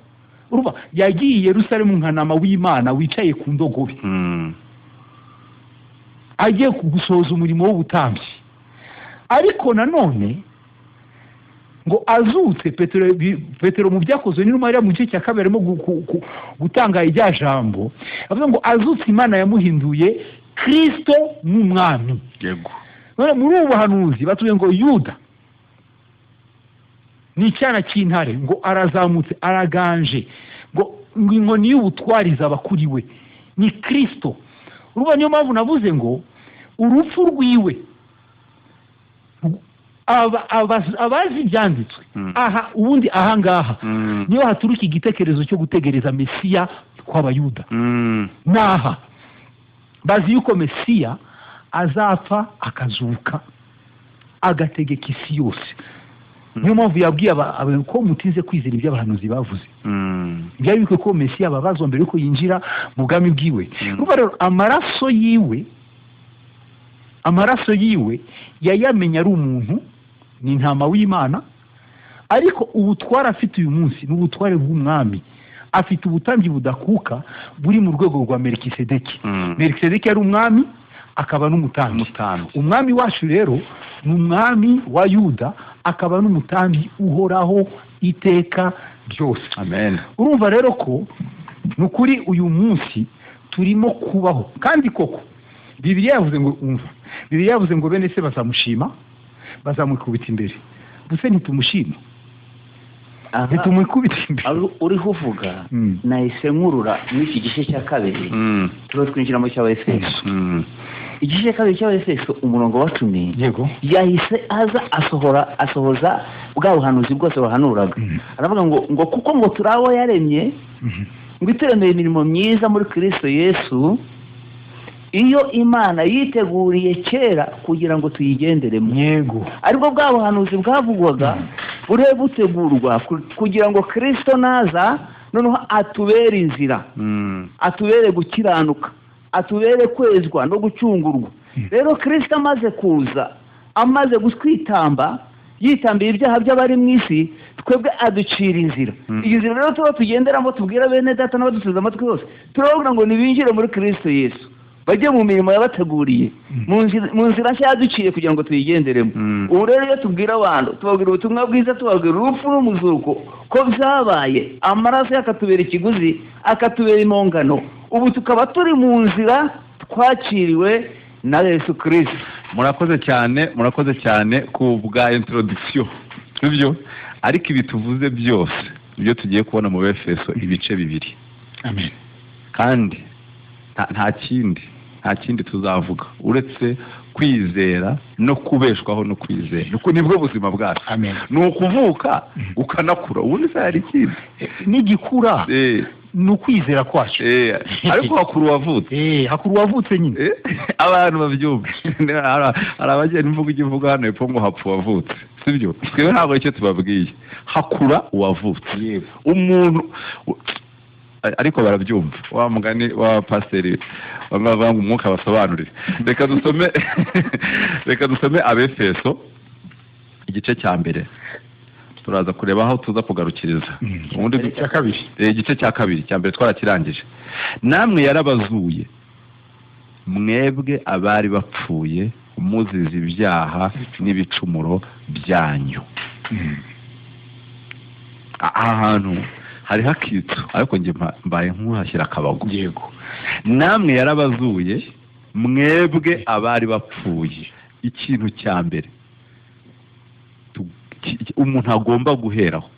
Urumva yagiye Yerusalemu nkanama w'Imana wicaye ku ndogobe, agiye kugusoza umurimo w'ubutambyi. Ariko nanone ngo azutse, Petero mu byakozwe n'intumwa mu gice cya 2 arimo gutanga ijya jambo, avuga ngo azutse Imana yamuhinduye Kristo n'umwami.
Yego.
None muri ubu buhanuzi batuye ngo Yuda ni icyana cy'intare, ngo arazamutse araganje, ngo inkoni y'ubutwari izaba kuri we, ni Kristo. Urumva niyo mpamvu navuze ngo urupfu rwiwe abazi byanditswe aha ubundi ahangaha niyo haturuka igitekerezo cyo gutegereza Mesiya kw'Abayuda. Naha bazi yuko Mesiya azapfa akazuka agategeka isi yose. Niyo mpamvu yabwiye abantu ko mutize kwizera ibyo abahanuzi bavuze. Byari bikwiye ko Mesiya ababazwa mbere yuko yinjira mu bwami bwiwe. Urumva rero amaraso yiwe yayamenya ari umuntu, ni intama w'Imana. Ariko ubutware afite uyu munsi ni ubutware bw'umwami. Afite ubutambyi budakuka buri mu rwego rwa Melikisedeki. Melikisedeki yari umwami, akaba n'umutambyi. Umwami wacu rero ni umwami wa Yuda, akaba n'umutambyi uhoraho iteka ryose.
Amen.
Urumva rero ko nukuri uyu munsi turimo kubaho, kandi koko Bibiliya yavuze ngo umva, Bibiliya yavuze ngo bene se bazamushima, bazamukubita imbere. Buse ntitumushima, ntitumukubita imbere.
Uriho uvuga nahise nkurura n'iki gice cya kabiri tuba twinjira mu cy'Abefeso. Igice cya kabiri cy'Abefeso umurongo wa 10
yego
yahise asohoza bwa buhanuzi bwose bahanuraga. Aravuga ngo kuko ngo turabo yaremye ngo iteremeye imirimo myiza muri Kristo Yesu, iyo Imana yiteguriye kera kugira ngo tuyigenderemo.
Yego,
ariko bwa buhanuzi bwavugwaga bure butegurwa kugira ngo Kristo naza noneho atubere inzira, atubere gukiranuka, atubere kwezwa no gucungurwa. Rero Kristo amaze kuza, amaze gutwitamba, yitambiye ibyaha by'abari mu isi, twebwe aducira inzira. Iyi nzira rero tuba tugenderamo, tubwira bene data n'abadusubiza amatwi hose, turavuga ngo nibinjire muri Kristo Yesu, bajye mu mirimo yabateguriye, mu nzira nshya yaduciye kugira ngo tuyigenderemo. Ubu rero iyo tubwira abantu, tubabwira ubutumwa bwiza, tubabwira urupfu n'umuzuko ko byabaye, amaraso yakatubera ikiguzi, akatubera impongano, ubu tukaba turi mu nzira twakiriwe na Yesu Kristo.
Murakoze cyane ku bwa introduction. Nibyo, ariko ibi tuvuze byose ibyo tugiye kubona mu Efeso ibice bibiri.
Amen.
Kandi nta kindi tuzavuga uretse kwizera no kubeshwaho no kwizera. Nuko nibwo buzima bwacu.
Amen.
Ni ukuvuka ukanakura, ubundi se hari ikindi
n'igikura ni ukwizera kwacu.
Ariko hakuru wavutse.
Hakuru wavutse nyine.
Abantu babyumva. Hari abagenda imvugo igivuga hano epfo ngo hapfu wavutse. Sibyo? Twebwe ntabwo icyo tubabwiye. Hakura uwavutse. Umuntu ariko barabyumva. Wa mugani wa pasiteri bavanga umwuka basobanurire. Reka dusome Abefeso igice cya mbere. Turaza kureba aho tuza kugarukiriza. Ubundi igice cya kabiri cya mbere twarakirangije. Namwe yarabazuye, mwebwe abari bapfuye muzize ibyaha n'ibicumuro byanyu. Ahantu hari hakitso, ariko nge mbaye nk'uhashyira akabago.
Yego.
Namwe yarabazuye, mwebwe abari bapfuye. Ikintu cya mbere umuntu agomba guheraho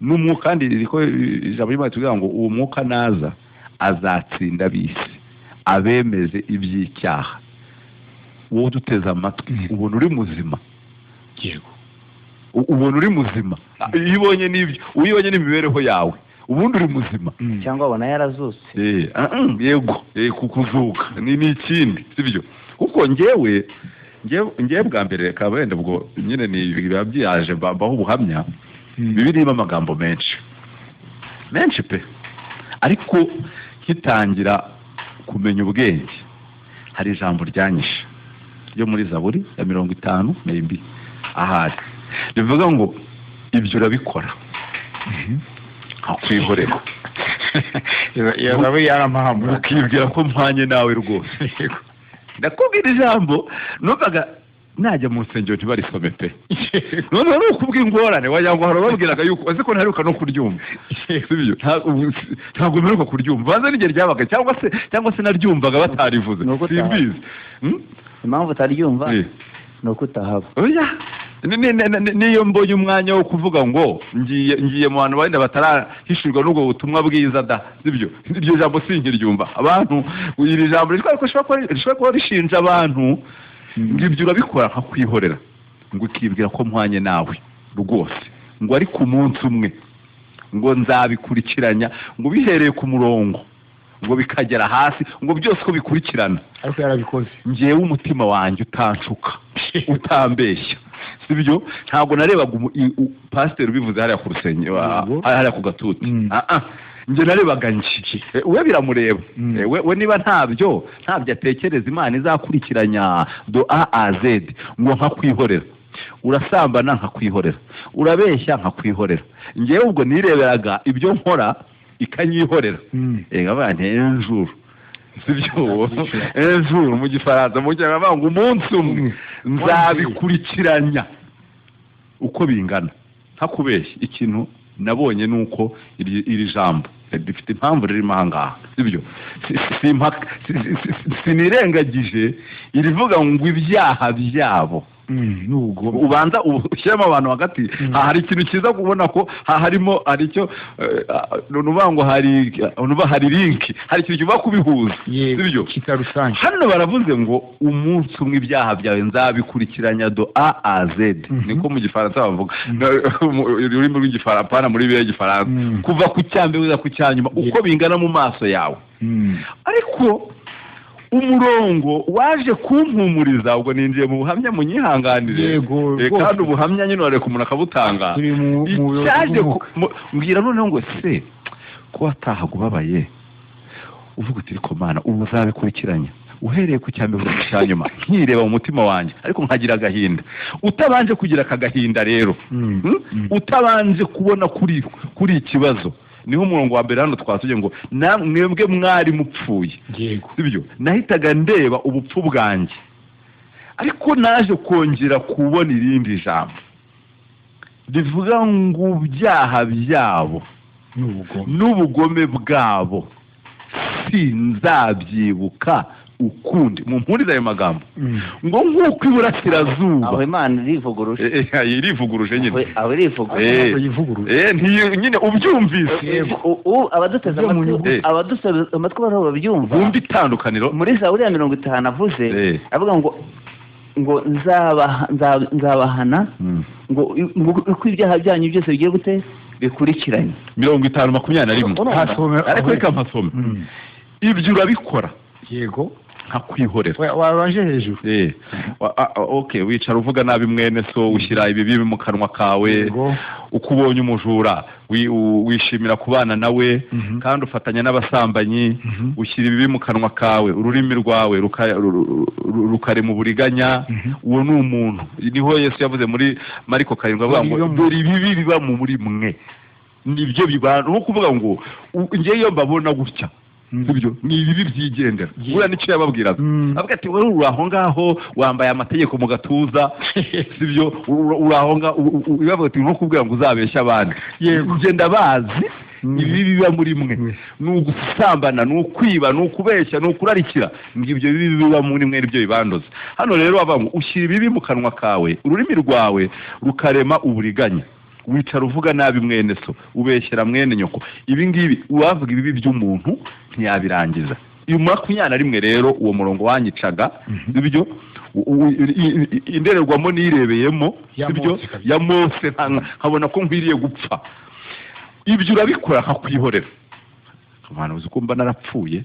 n'umwuka, kandi riko ijambo ry'Imana tuvuga ngo uwo mwuka naza azatsinda bisi abemeze iby'icyaha. Wowe duteze amatwi ubona uri muzima.
Yego,
ubona uri muzima. Iyo ubonye n'ibyo, uyibonye n'imibereho yawe, ubundi uri muzima.
Cyangwa abona yarazutse.
Yego, kukuzuka ni ikindi, sibyo? Kuko ngewe bwa mbere reka wenda ubwo nyine ni biba byaje mbaho ubuhamya. Bibirimo amagambo menshi pe, ariko kitangira kumenya ubwenge hari ijambo ryanyishe ryo muri Zaburi ya 50 maybe ahari rivuga ngo ibyo urabikora akwihorera.
iyo Zaburi yaramahamba,
ukibwira ko mpanye nawe rwose. Ndakubwira ijambo numvaga najya mu nsengero ntibarisome pe. None ari ukubwira ingorane wagira ngo harababwiraga yuko azi ko ntaheruka no kuryumva. Sibyo? Ntabwo mperuka kuryumva. Baza n'igihe ryabaga cyangwa se naryumvaga batarivuze. Simbizi.
Impamvu utaryumva ni uko utahaba.
Oya, niyo mbonye umwanya wo kuvuga ngo ngiye mu bantu bandi batarahishurwa n'ubwo butumwa bwiza da. Sibyo? Iryo jambo sinkiryumva. Abantu iri jambo rishobora kuba rishinja abantu ngibyo urabikora nkakwihorera, ngo ukibwira ko mpanye nawe rwose, ngo ari ku munsi umwe ngo nzabikurikiranya, ngo bihereye ku murongo ngo bikagera hasi, ngo byose ko bikurikirana.
Ariko yarabikoze.
Ngewe umutima wanjye utanshuka, utambeshya. Sibyo? Ntabwo narebaga pasiteri ubivuze hariya ku rusengero, hariya ku gatuti. Nge narebaga nshiki. We biramureba. We niba ntabyo atekereza Imana izakurikiranya do A a Z, ngo nkakwihorera. Urasambana nkakwihorera, urabeshya nkakwihorera. Ngewe ubwo nireberaga ibyo nkora ikanyihorera. Abana hejuru sibyo ejo mu gifaransa mu cyangwa ngo umunsi umwe nzabikurikiranya uko bingana ntakubeshye. ikintu nabonye nuko iri jambo rifite impamvu ririmo ahangaha sibyo sinirengagije irivuga ngo ibyaha byabo ubanza ushyiramo abantu hagati hari ikintu cyiza kubona ko harimo aricyo nuvuga ngo hari linki hari ikintu kiva kubihuza sibyo
kitarusange.
hano baravuze ngo umunsi umwe ibyaha byawe nzabikurikiranya do A a Z niko mu gifaransa bavuga ururimi rw'igifaransa muri biriya gifaransa kuva ku cyambere uza ku cyanyuma uko bingana mu maso yawe. ariko umurongo waje kumpumuriza ubwo ninjiye mu buhamya munyihanganire kandi ubuhamya nyine wareka umuntu akabutanga cyaje mbwira noneho ngo se ko watahaga ubabaye uvuga uti ariko mana ubu uzabikurikiranya uhereye ku cyambere ku cyanyuma nkireba mu mutima wanjye ariko nkagira agahinda utabanje kugira akagahinda rero utabanje kubona kuri ikibazo niho umurongo wa mbere hano twasuye ngo mwebwe mwari mupfuye sibyo nahitaga ndeba ubupfu bwanjye ariko naje kongera kubona irindi jambo rivuga ngo ibyaha byabo n'ubugome bwabo sinzabyibuka ukundi mumpuriza ayo magambo ngo nk'uko iburasirazuba
aho Imana irivuguruje
irivuguruje nyine
aho irivuguruje
nyine ubyumvise
abaduteze amatwi baraho babyumva
bumva itandukaniro
muri Zaburi ya 50 avuze avuga ngo nzabahana ngo uko ibyaha byanyu byose bigiye gute bikurikiranye
50:21 ariko reka mpasome ibyo urabikora
yego
nkakwihorera
wabanje hejuru
okay wicara uvuga nabi mwene so ushyira ibibi mu kanwa kawe uko ubonye umujura wishimira kubana nawe kandi ufatanya n'abasambanyi ushyira ibibi mu kanwa kawe ururimi rwawe rukare mu buriganya uwo ni umuntu niho Yesu yavuze muri Mariko 7 avuga ngo dore ibibi biba mu muri mwe nibyo bibana no kuvuga ngo ngeyo mbabona gutya sibyo ni ibibi byigendera buriya nicyo yababwiraga avuga ati wowe uri aho ngaho wambaye amategeko mu gatuza sibyo uri aho ngaho yavuga ati nko kubwira ngo uzabeshya abandi ugenda bazi ibi biba muri mwe ni ugusambana ni ukwiba ni ukubeshya ni ukurarikira ngibyo bibi biba muri mwe nibyo bibandoza hano rero bavuga ngo ushyira ibibi mu kanwa kawe ururimi rwawe rukarema uburiganya wicara uvuga nabi mwene so ubeshyera mwene nyoko ibi ngibi uwavuga ibibi by'umuntu ntiyabirangiza. 21 rero uwo murongo wanyicaga ibyo indererwamo nirebeyemo sibyo ya Mose nkabona ko nkwiriye gupfa ibyo urabikora nkakwihorera abantu uzi ko mba narapfuye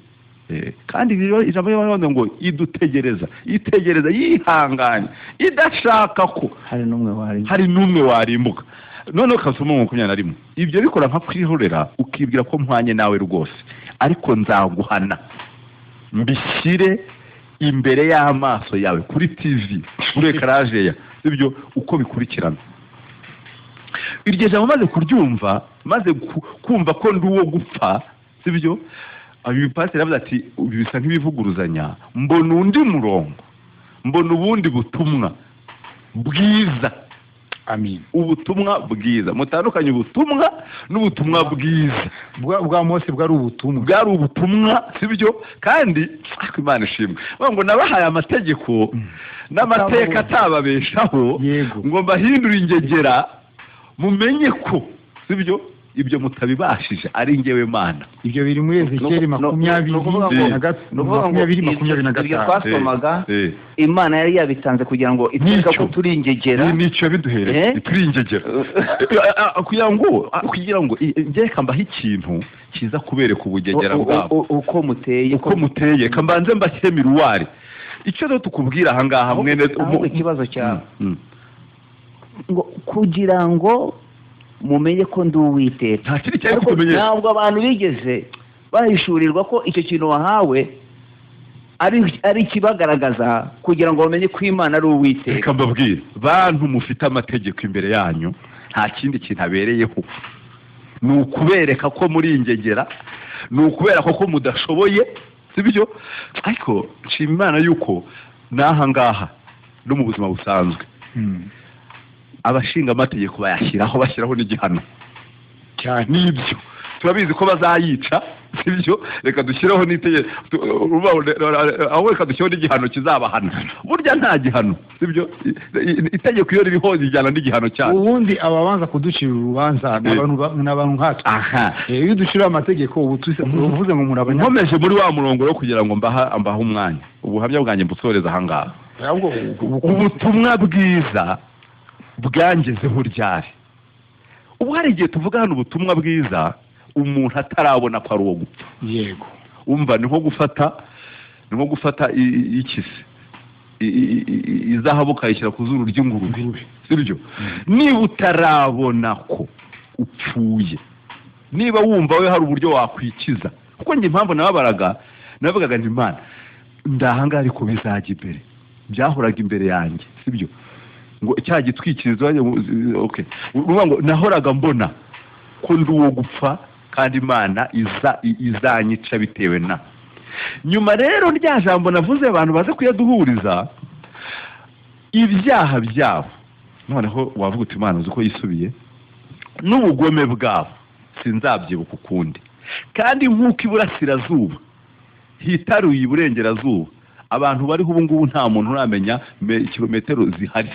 kandi rero ijambo y'Imana ngo itegereza yihanganye idashaka ko hari n'umwe warimbuka none ukasoma 21 ibyo bikora nka kwihorera ukibwira ko mpwanye nawe rwose ariko nzaguhana mbishyire imbere y'amaso yawe kuri TV kuri ekaraje ya sibyo uko bikurikirana. Iryo jambo maze kuryumva maze kumva ko ndi uwo gupfa sibyo ayo pastor yavuze ati bisa nk'ibivuguruzanya mbona undi murongo mbona ubundi butumwa bwiza.
Amin.
Ubutumwa bwiza mutandukanye ubutumwa n'ubutumwa bwiza
bwa Mose bwari ubutumwa
sibyo kandi Imana ishimwe ngo nabahaye amategeko n'amateka atababeshaho ngo mbahindure ingegera mumenye ko sibyo ibyo mutabibashije ari ngewe Mana.
Ibyo biri muri Ezekiel 20:23
twasomaga Imana yari yabitanze kugira ngo iteka ko turi ingegera
nicyo biduhere turi ingegera kugira ngo ngeka mbaho ikintu kiza kubereka ubugegera bwabo
uko muteye
kambanze mbashyire miruwari icyo rero tukubwira aha ngaha mwene
ikibazo cyawe ngo kugira ngo mumenye ko ndi Uwiteka
nta kindi cyari kutumenyesha
ntabwo abantu bigeze bahishurirwa ko icyo kintu wahawe ari ikibagaragaza kugira ngo bamenye ko Imana ari Uwiteka.
Reka mbabwire bantu mufite amategeko imbere yanyu nta kindi kintu abereyeho ni ukubereka ko muri ingegera ni ukubera ko mudashoboye sibyo ariko nshima Imana yuko naha ngaha no mu buzima busanzwe abashinga amategeko bashyiraho n'igihano
cyane
n'ibyo turabizi ko bazayica sibyo reka dushyireho n'itegeko aho reka dushyireho n'igihano kizabahana burya nta gihano sibyo itegeko iyo ririho rijyana n'igihano cyane
ubundi ababanza kuducira urubanza n'abantu nkatwe iyo dushiraho amategeko ubu uvuze ngo muri
nkomeje muri wa murongo wo kugira ngo mbaha umwanya ubuhamya bwanjye mbusoreza aha ngaha ubutumwa bwiza bwangezeho ryari ubu hari igihe tuvuga hano ubutumwa bwiza umuntu atarabona ko ari uwo gupfa
yego
umva ni nko gufata ikisi izahabu ukayishyira ku zuru ry'ingurube sibyo niba utarabona ko upfuye niba wumva we hari uburyo wakwikiza kuko njye impamvu navugaga nti Imana ndahangaha ariko bizajya imbere byahoraga imbere yanjye sibyo ngo cya gitwikirizo okay ngo nahoraga mbona ko ndi uwo gupfa kandi Imana izanyica bitewe na nyuma rero rya jambo navuze abantu baze kuyaduhuriza ibyaha byabo noneho wavuga uti Imana uzi ko yisubiye n'ubugome bwabo sinzabyibuka ukundi kandi nk'uko iburasirazuba hitaruye iburengerazuba abantu bariho ubu ngubu nta muntu uramenya kilometero zihari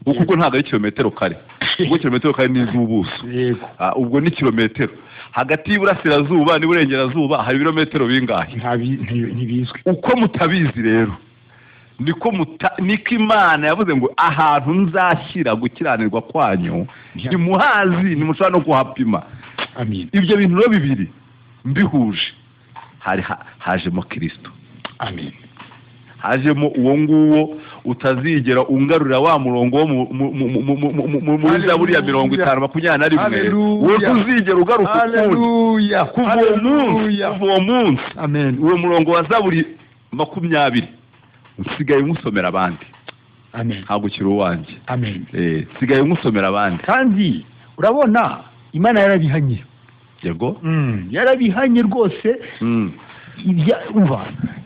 kuko ntabwo ari kilometero kare ubwo kilometero kare ni iz'ubuso ubwo ni kilometero hagati y'iburasirazuba n'iburengerazuba hari ibirometero bingahe
ntibizwi
uko mutabizi rero niko Imana yavuze ngo ahantu nzashyira gukiranirwa kwanyu ntimuhazi ntimushobora no kuhapima ibyo bintu rero bibiri mbihuje hajemo Kristo hajemo uwo nguwo utazigera ungarurira wa murongo wo muri Zaburi ya 50:21 wowe uzigera ugaruka ukundi kuva uwo munsi uwo murongo wa Zaburi 20 usigaye musomera abandi ntabwo ukiri uwanjye usigaye musomera abandi
kandi urabona Imana yarabihanye
yego
yarabihanye rwose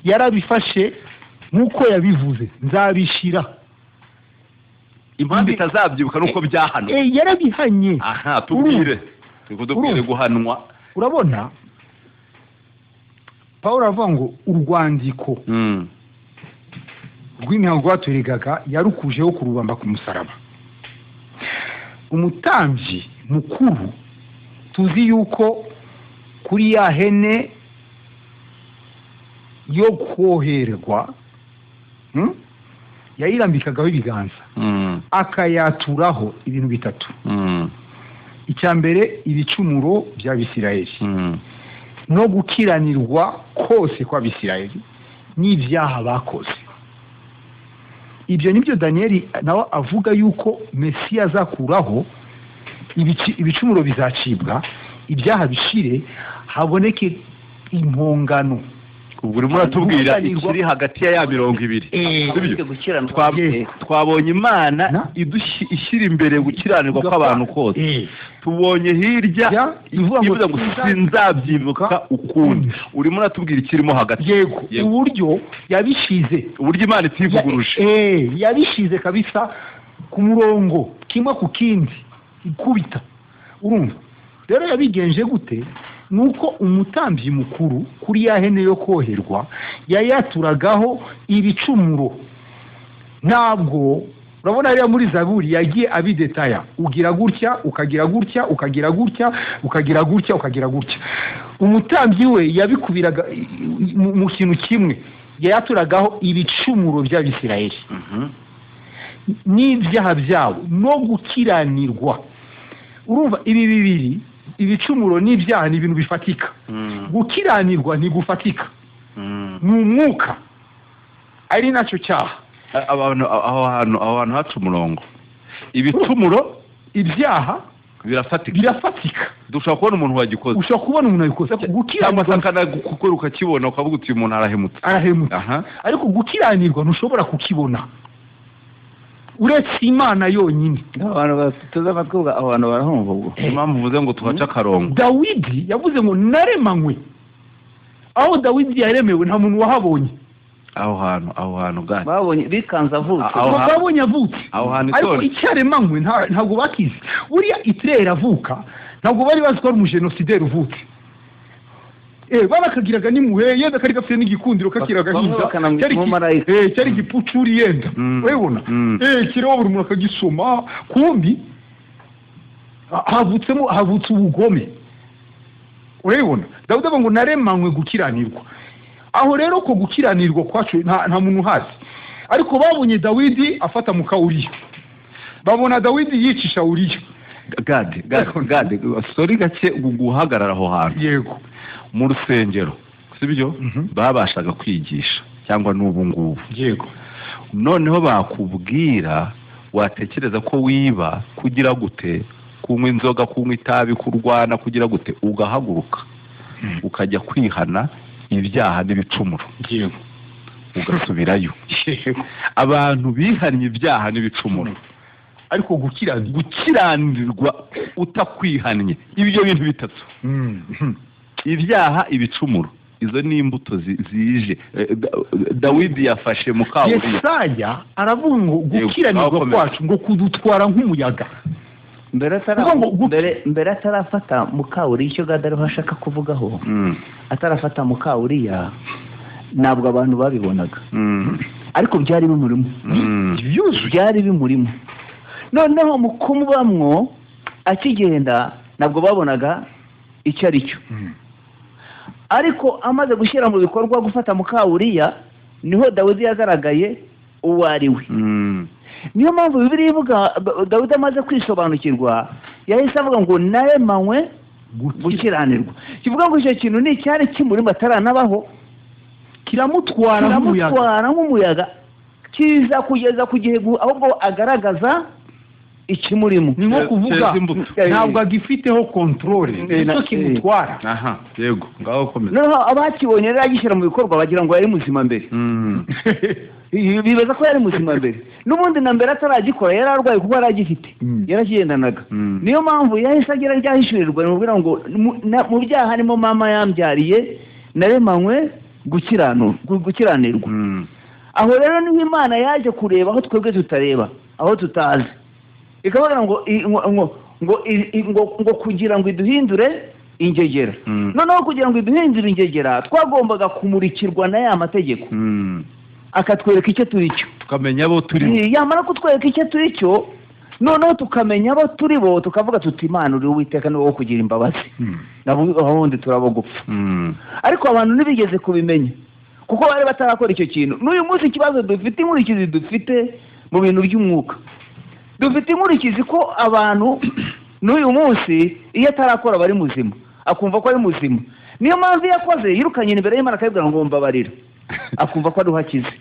yarabifashe nk'uko yabivuze nzabishira
impamvu itazabyibuka nuko byahano
yarabihanye
tubwire guhanwa
urabona Pawulo avuga ngo urwandiko rw'imihango rwaturegaga yarukujeho kurubamba ku musaraba umutambyi mukuru tuzi yuko kuri ya hene yo koherwa yayirambikagaho ibiganza akayaturaho ibintu bitatu icya mbere ibicumuro by'Abisirayeli no gukiranirwa kose kw'Abisirayeli n'ibyaha bakoze ibyo nibyo Daniel nawe avuga yuko Mesiya azakuraho ibicumuro bizacibwa ibyaha bishire haboneke impongano
ubwo urimo uratubwira ikiri hagati ya 200 twabonye Imana ishyira imbere gukiranirwa kw'abantu kose tubonye hirya ivuga ngo sinzabyibuka ukundi urimo uratubwira ikirimo hagati
yego uburyo yabishize
uburyo Imana itivuguruje
yabishize kabisa ku murongo kimwe ku kindi ikubita urumva rero yabigenje gute nuko umutambyi mukuru kuri ya hene yo koherwa yayaturagaho ibicumuro ntabwo urabona rero muri Zaburi yagiye abidetaya ugira gutya ukagira gutya ukagira gutya ukagira gutya ukagira gutya umutambyi we yabikubiraga mu kintu kimwe yayaturagaho ibicumuro by'Abisirayeli n'ibyaha byabo no gukiranirwa urumva ibi bibiri ibicumuro n'ibyaha ni ibintu bifatika gukiranirwa ntigufatika ni umwuka ari nacyo cyaha
aho hantu haca umurongo ibicumuro
ibyaha birafatika
dushobora kubona umuntu wagikoze
ushobora kubona umuntu wagikoze
gukiranirwa gukora ukakibona ukavuga uti uyu muntu arahemutse
ariko gukiranirwa ntushobora kukibona uretse Imana yonyine
abantu tuzabatwuga abantu barahumva ubwo
impamvu uvuze ngo tuhace akarongo
Dawidi yavuze ngo naremanywe aho Dawidi yaremewe nta muntu wahabonye
aho hantu Gadi
babonye bikanze avutse
babonye avutse
aho hantu
ariko icyaremanywe ntabwo bakizi buriya Hitler avuka ntabwo bari bazi ko ari umujenosideri uvutse barakagiraga nimuheye kari gafite n'igikundiro kakiraga hinda cyari gipucuri yenda urabona kiriho buri muntu akagisoma kumbi havutse ubugome urabona Dawidi avuga ngo naremanywe gukiranirwa aho rero ko gukiranirwa kwacu nta muntu uhazi ariko babonye Dawidi afata muka Uriya babona Dawidi yicisha Uriya
Gadi sorry gake guhagarara aho hantu
yego
mu rusengero sibyo babashaga kwigisha cyangwa n'ubu ngubu
yego
noneho bakubwira watekereza ko wiba kugira gute kunywa inzoga kunywa itabi kurwana kugira gute ugahaguruka ukajya kwihana ibyaha n'ibicumuro
yego
ugasubirayo abantu bihannye ibyaha n'ibicumuro
ariko
gukiranirwa utakwihannye ibyo bintu bitatu ibyaha ibicumuro izo ni imbuto zije Dawidi yafashe mu Uriya
Yesaya aravuga ngo gukiranirwa kwacu ngo kudutwara nk'umuyaga
mbere atarafata mu Uriya icyo Gadi ariho ashaka kuvugaho atarafata mu Uriya ntabwo abantu babibonaga ariko byari bimurimo byari bimurimo noneho mu kumubamwo akigenda ntabwo babonaga icyo ari cyo ariko amaze gushyira mu bikorwa gufata mu Uriya niho Dawidi yagaragaye uwo ari we niyo mpamvu Bibiliya ivuga Dawidi amaze kwisobanukirwa yahise avuga ngo naremanywe gukiranirwa kivuga ngo icyo kintu ni icyari kimurimo ataranabaho kiramutwara nk'umuyaga kiza kugeza ku gihe ahubwo agaragaza ikimurimo
ni nko kuvuga ntabwo agifiteho kontrole nicyo kimutwara
yego ngaho komeza
noneho abakibonye rero agishyira mu bikorwa bagira ngo yari muzima mbere bibaza ko yari muzima mbere n'ubundi na mbere ataragikora yari arwaye kuko yari agifite yarakigendanaga niyo mpamvu yahise agira ryahishurirwa nimubwira ngo mu byaha harimo mama yambyariye naremanywe gukiranirwa aho rero niho Imana yaje kureba aho twebwe tutareba aho tutazi ikavuga ngo kugira ngo iduhindure ingegera noneho kugira ngo iduhindure ingegera twagombaga kumurikirwa na ya mategeko akatwereka icyo turi cyo
tukamenya abo turi
yamara kutwereka icyo turi cyo noneho tukamenya abo turi bo tukavuga tuti Imana uri Uwiteka ni wowe kugira imbabazi abundi turabo gupfa ariko abantu ntibigeze kubimenya kuko bari batarakora icyo kintu n'uyu munsi ikibazo dufite inkurikizi dufite mu bintu by'umwuka dufite inkurikizi ko abantu n'uyu munsi iyo atarakora bari muzima akumva ko ari muzima niyo mpamvu iyo akoze yirukanye imbere y'Imana akabwira ngo mbabarira akumva ko ari uhakize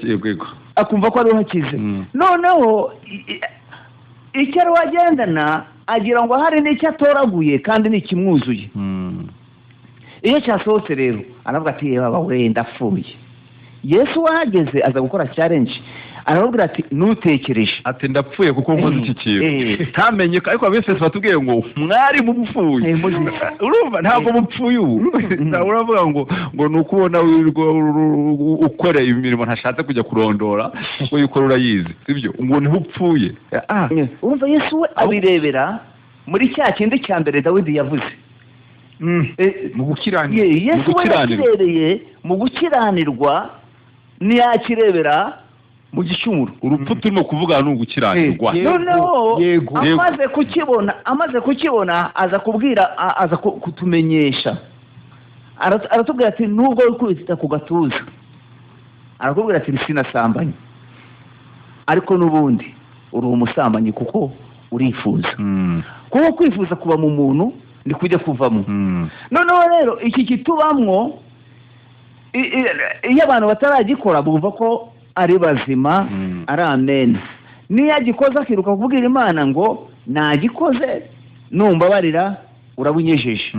yego
akumva ko ari uhakize noneho icyo ari wagendana agira ngo hari n'icyo atoraguye kandi n'ikimwuzuye iyo cyasohotse rero aravuga ati baba wenda apfuye Yesu wahageze aza gukora challenge arababwira ati nutekereje
ati ndapfuye kuko nkoze iki kintu ntamenye ariko abefeso batubwiye ngo mwari mupfuye urumva ntabwo mupfuye ubu uravuga ngo nukubona ukore imirimo ntashatse kujya kurondora ngo yikora urayizi sibyo ngo niho upfuye
urumva Yesu we abirebera muri cya kindi cya mbere Dawidi yavuze
mu gukiranirwa
Yesu we yakirebeye mu gukiranirwa ntiyakirebera mu gicumuro
urupfu turimo kuvuga ni ugukiranirwa
noneho amaze kukibona aza kutumenyesha aratubwira ati nubwo wikubita ku gatuza arakubwira ati sinasambanye ariko n'ubundi uri umusambanyi kuko urifuza kuko kwifuza kuba mu muntu ni kujya kuvamo noneho rero iki kitubamwo iyo abantu bataragikora bumva ko ari bazima ari amen niyo agikoze akiruka kubwira Imana ngo nagikoze numbabarira urabunyejeje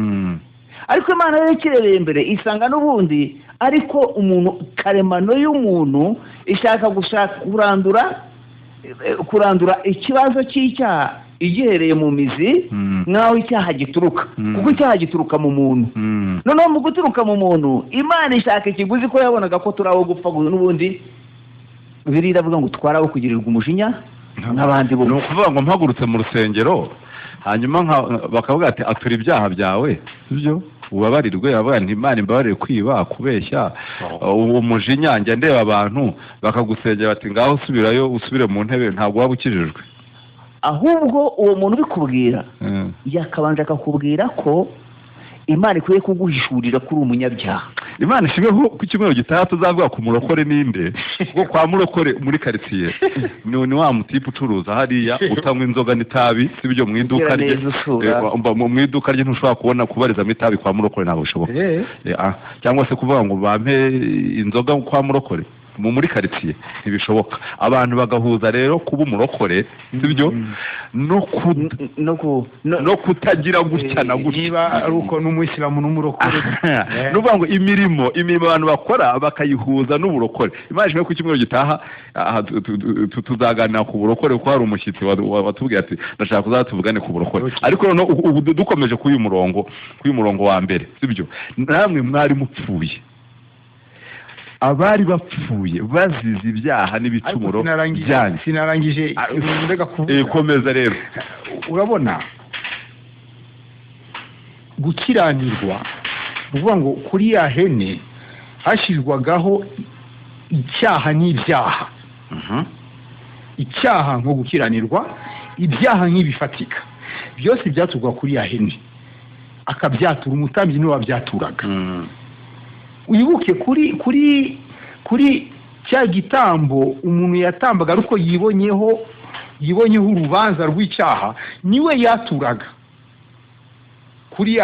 ariko Imana rero ikirebeye imbere isanga n'ubundi ariko umuntu karemano y'umuntu ishaka kurandura ikibazo cy'icyaha igihereye mu mizi nk'aho icyaha gituruka kuko icyaha gituruka mu muntu noneho mu guturuka mu muntu Imana ishaka ikiguzi ko yabonaga ko turi abo gupfa n'ubundi Bibiliya iravuga ngo twaraho kugirirwa umujinya n'abandi bo.
Ni ukuvuga ngo mpagurutse mu rusengero hanyuma bakavuga ati atura ibyaha byawe sibyo ubabarirwe abandi Imana imbabarire kwiba kubeshya uwo mujinya njya ndeba abantu bakagusengera bati ngaho usubirayo usubire mu ntebe ntabwo waba ukijijwe.
Ahubwo uwo muntu ubikubwira yakabanje akakubwira ko Imana ikwiye kuguhishurira kuri umunyabyaha.
Imana ishimwe ku cyumweru gitaha tuzavuga ku murokore ninde ngo kwa murokore muri quartier ni wa mutipe ucuruza hariya utanywa inzoga n'itabi sibyo mu iduka rye mu iduka rye ntushobora kubona kubariza mu itabi kwa murokore ntabwo bishoboka cyangwa se kuvuga ngo bampe inzoga kwa murokore muri quartier ntibishoboka. Abantu bagahuza rero kuba umurokore sibyo no kutagira gutya na gutya
niba ari uko n'umuyisilamu n'umurokore
nuvuga ngo imirimo abantu bakora bakayihuza n'uburokore. Imana ishimwe ku cyumweru gitaha tuzaganira ku burokore kuko hari umushyitsi watubwiye ati ndashaka kuzatuvugane ku burokore ariko noneho ubu dukomeje kuri uyu murongo wa mbere sibyo namwe mwari mupfuye abari bapfuye bazize ibyaha n'ibicumuro byanyu.
Sinarangije ndega kuvuga
komeza rero.
Urabona gukiranirwa uvuga ngo kuri ya hene hashirwagaho icyaha n'ibyaha icyaha nko gukiranirwa ibyaha nk'ibifatika byose byaturwa kuri ya hene akabyatura umutambyi niwe wabyaturaga. Wibuke kuri cya gitambo umuntu yatambaga ariko yibonyeho urubanza rw'icyaha niwe yaturaga kuri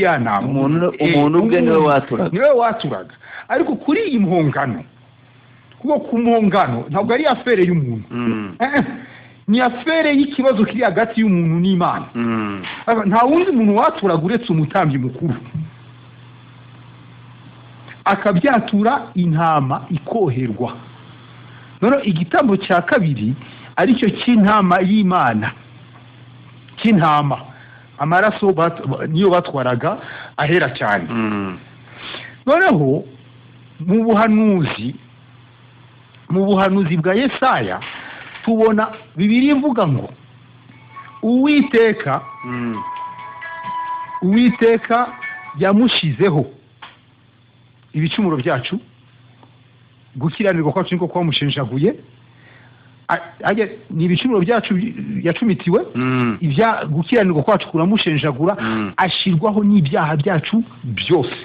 ya nama
umuntu ubwe niwe
waturaga ariko kuri iyi mpongano kuko ku mpongano ntabwo ari afere y'umuntu ni afere y'ikibazo kiri hagati y'umuntu n'Imana. Nta wundi muntu waturaga uretse umutambyi mukuru akabyatura intama ikoherwa. None igitambo cya kabiri aricyo cy'intama y'Imana cy'intama amaraso niyo batwaraga ahera cyane. Noneho mu buhanuzi bwa Yesaya tubona Bibiliya ivuga ngo Uwiteka yamushizeho ibicumuro byacu gukiranirwa kwacu niko kwamushenjaguye ni ibicumuro byacu yacumitiwe ibya gukiranirwa kwacu kuramushenjagura ashirwaho n'ibyaha byacu byose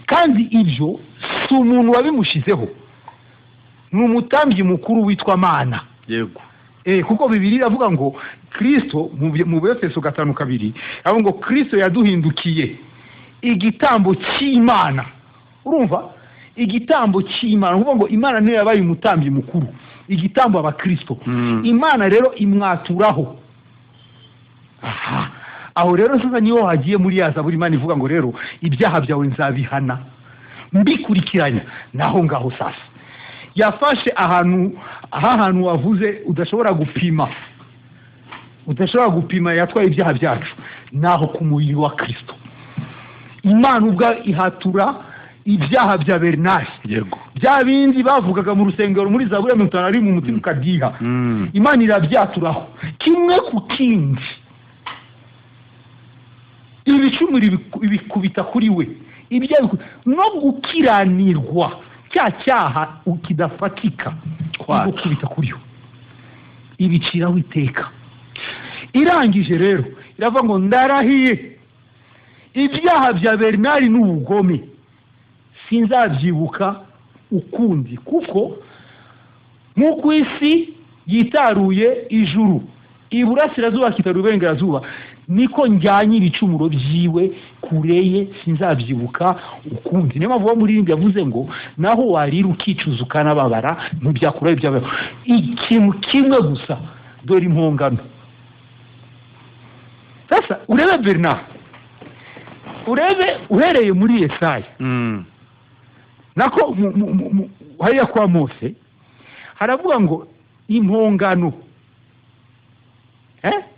kandi ibyo si umuntu wabimushizeho ni umutambyi mukuru witwa Mana.
Yego
kuko Bibiliya iravuga ngo Kristo mu Befeso 5:2 avuga ngo Kristo yaduhindukiye igitambo cy'Imana. Urumva igitambo cy'Imana uvuga ngo Imana niyo yabaye umutambyi mukuru igitambo abakristo Imana rero imwaturaho. Aho rero sasa niyo hagiye muri yaza buri Imana ivuga ngo rero ibyaha byawe nzabihana mbikurikiranya naho ngaho sasa yafashe ahantu wavuze udashobora gupima yatwaye ibyaha byacu naho ku mubiri wa Kristo. Imana ubwa ihatura ibyaha bya Bernard.
Yego
bya bindi bavugaga mu rusengero muri Zaburi 50 ari mu mutima ukadiha Imana irabyaturaho kimwe ku kindi ibicumuro bikubita kuri we ibyo no gukiranirwa cya cyaha ukidafatika gukubita kuri we ibiciraho iteka. Irangije rero iravuga ngo ndarahiye ibyaha bya Bernard n'ubugome sinzabyibuka ukundi kuko nk'uko isi yitaruye ijuru iburasirazuba kitaruye uburengerazuba niko njyanye ibicumuro byiwe kureye sinzabyibuka ukundi. Niyo mpamvu muri rimwe yavuze ngo naho warira ukicuza ukanababara ntubyakuraho ibyawe ikintu kimwe gusa dore impongano. Sasa urebe Bernard uhereye muri Yesaya nako hariya kwa Mose haravuga ngo impongano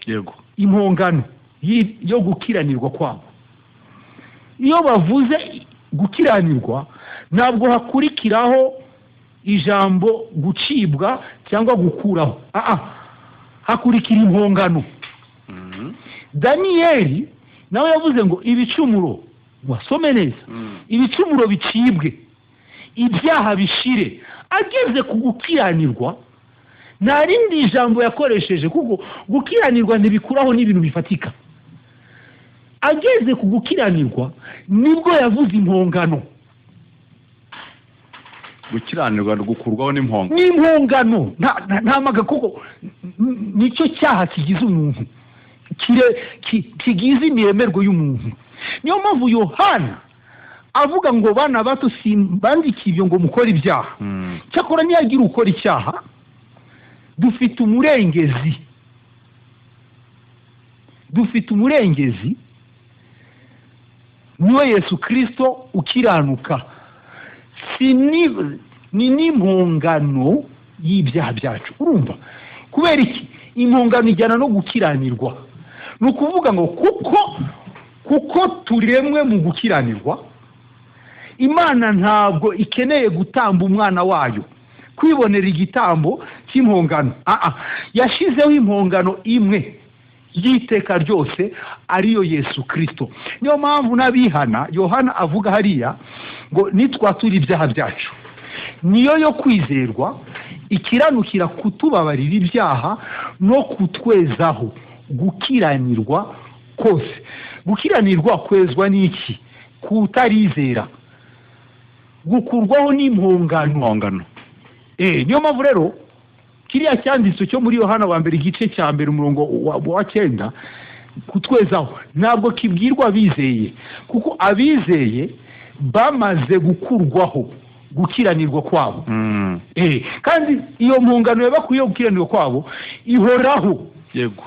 yego
impongano yo gukiranirwa kwabo. Iyo bavuze gukiranirwa ntabwo hakurikiraho ijambo gucibwa cyangwa gukuraho, hakurikira impongano. Daniyeli nawe yavuze ngo ibicumuro, wasome neza, ibicumuro bicibwe, ibyaha bishire. Ageze ku gukiranirwa nta rindi jambo yakoresheje, kuko gukiranirwa ntibikuraho n'ibintu bifatika. Ageze ku gukiranirwa nibwo yavuze impongano.
gukiranirwa gukurwaho
n'impongano, nta maga, kuko nicyo cyaha kigize umuntu, kigize imiremero y'umuntu. Niyo mpamvu Yohana avuga ngo bana bato simbandike ibyo ngo mukore ibyaha. Cyakora niyagira ukora icyaha, dufite umurengezi niwe Yesu Kristo ukiranuka. Ni n'impongano y'ibyaha byacu. Urumva kubera iki? Impongano ijyana no gukiranirwa. Ni ukuvuga ngo kuko turemwe mu gukiranirwa, Imana ntabwo ikeneye gutamba umwana wayo kwibonera igitambo cy'impongano. Yashyizeho impongano imwe y'iteka ryose, ariyo Yesu Kristo. Niyo mpamvu n'abihana Yohana avuga hariya ngo nitwatura ibyaha byacu, niyo yo kwizerwa, ikiranukira kutubabarira ibyaha no kutwezaho gukiranirwa kose. Gukiranirwa kwezwa n'iki? Kutarizera, gukurwaho n'impongano. Niyo mpamvu rero kiriya cyanditso cyo muri Yohana wa mbere igice cya mbere umurongo wa 9, kutwezaho, ntabwo kibwirwa abizeye, kuko abizeye bamaze gukurwaho gukiranirwa kwabo. Kandi iyo mpongano yabakuye gukiranirwa kwabo ihoraho,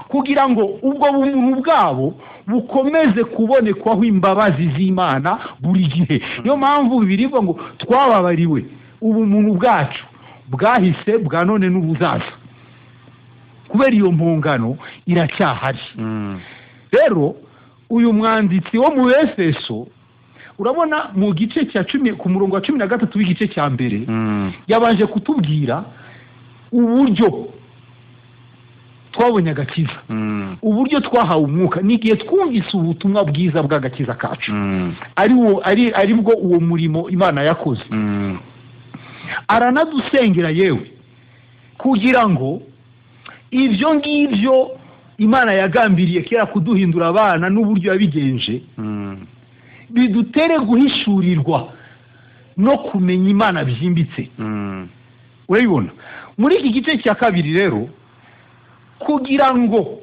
kugira ngo ubwo bumuntu bwabo bukomeze kubonekwaho imbabazi z'Imana buri gihe. Niyo mpamvu birivuga ngo twababariwe ubumuntu bwacu bwahise, bwa none n'ubuzaza, kubera iyo mpongano iracyahari. Rero uyu mwanditsi wo mu Efeso, urabona mu gice cya 10 ku murongo wa 13 w'igice cya mbere, yabanje kutubwira uburyo twabonye agakiza, uburyo twahawe umwuka n'igihe twumvise ubutumwa bwiza bw'agakiza kacu, ari bwo uwo murimo Imana yakoze. Aranadusengera yewe kugira ngo ibyo ngibyo Imana yagambiriye kera kuduhindura abana n'uburyo yabigenje, bidutere guhishurirwa no kumenya Imana byimbitse. Urabibona muri iki gice cya kabiri rero, kugira ngo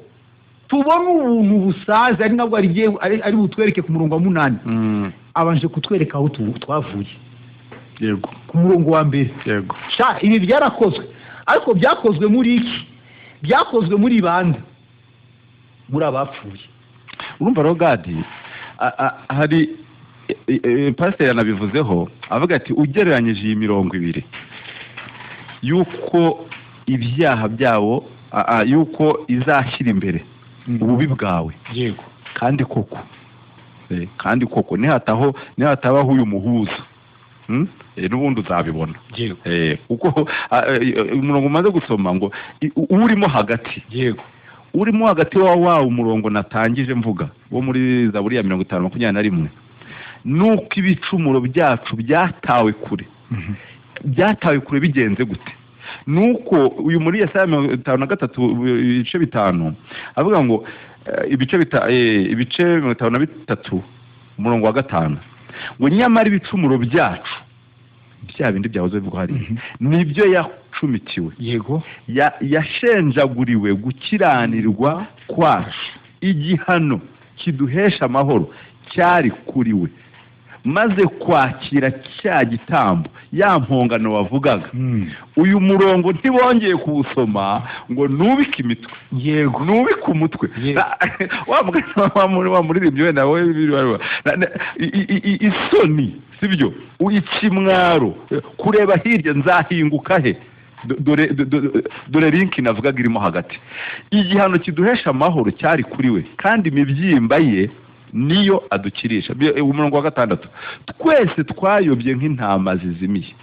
tubone ubuntu busaza, ari nabwo ari butwereke ku murongo wa 8, abanje kutwereka aho twavuye.
Yego,
ku murongo wa mbere.
Yego,
ibi byarakozwe, ariko byakozwe muri iki? Byakozwe muri bande? Muri abapfuye.
Urumva rero Gadi, hari pasiteri yanabivuzeho avuga ati ugereranyije iyi mirongo ibiri yuko ibyaha byawo yuko izashyira imbere ububi bwawe.
Yego,
kandi koko nihatabaho uyu muhuza, n'ubundi uzabibona. Kuko umurongo umaze gusoma ngo urimo hagati.
Yego,
urimo hagati wa umurongo natangije mvuga wo muri Zaburi ya 50:21, nuko ibicumuro byacu byatawe kure. Byatawe kure bigenze gute? Nuko uyu muri Yesaya 53 ibice 5 avuga ngo ibice 53 umurongo wa 5 ngo nyamara ibicumuro byacu, bya bindi byahoze bivuga hari, nibyo yacumitiwe.
Yego,
yashenjaguriwe gukiranirwa kwacu, igihano kiduhesha amahoro cyari kuriwe, maze kwakira cya gitambo, ya mpongano wavugaga. Uyu murongo ntibongeye kuwusoma ngo nubike imitwe.
Yego,
nubike umutwe. wa muririmbyi wenda wowe isoni, sibyo? Ikimwaro, kureba hirya nzahinguka he? dore link navugaga irimo hagati. Igihano kiduhesha amahoro cyari kuri we kandi imibyimba ye niyo adukirisha. Umurongo wa 6, twese twayobye nk'intama zizimiye,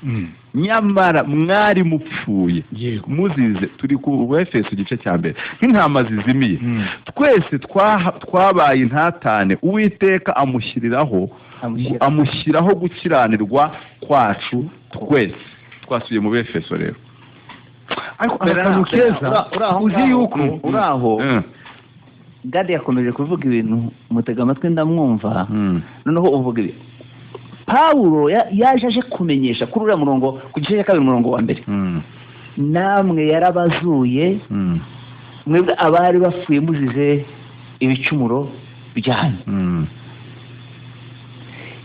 nyamara mwari mupfuye muzize. Turi ku Efeso igice cya mbere. Nk'intama zizimiye twese twabaye intatane, Uwiteka amushyiraho gukiranirwa kwacu twese. Twasubiye mu Efeso rero.
ariko akantu keza uzi yuko
uraho Gade yakomeje kuvuga ibintu mutega amatwi ndamwumva. Noneho uvuga ibi Pawulo yaje aje kumenyesha kuri uriya murongo ku gice cya 2 umurongo wa mbere. Namwe yarabazuye mwebwe abari bapfuye muzize ibicumuro byanyu.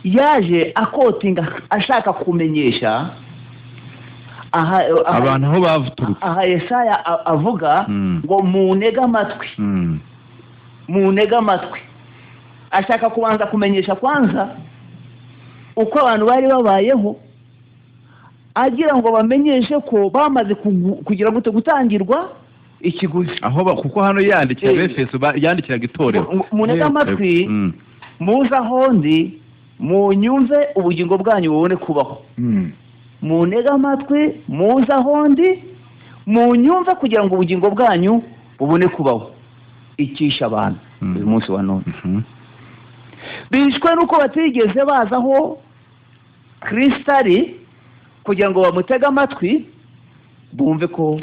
Yaje akotinga ashaka kumenyesha
abantu aho bavuturutse.
Aha Yesaya avuga ngo munega amatwi, ashaka kubanza kumenyesha kwanza uko abantu bari babayeho, agira ngo bamenyeshe ko bamaze kugira gutangirwa ikiguzi.
Aho kuko hano yandikira Efeso yandikiraga itorero.
Munega amatwi muza hondi munyumve ubugingo bwanyu bubone kubaho. Munega amatwi muza hondi munyumve kugira ngo ubugingo bwanyu bubone kubaho. Ikisha abantu uyu munsi wa none bishwe nuko batigeze bazaho Kristo ari kugira ngo bamutege amatwi bumve ko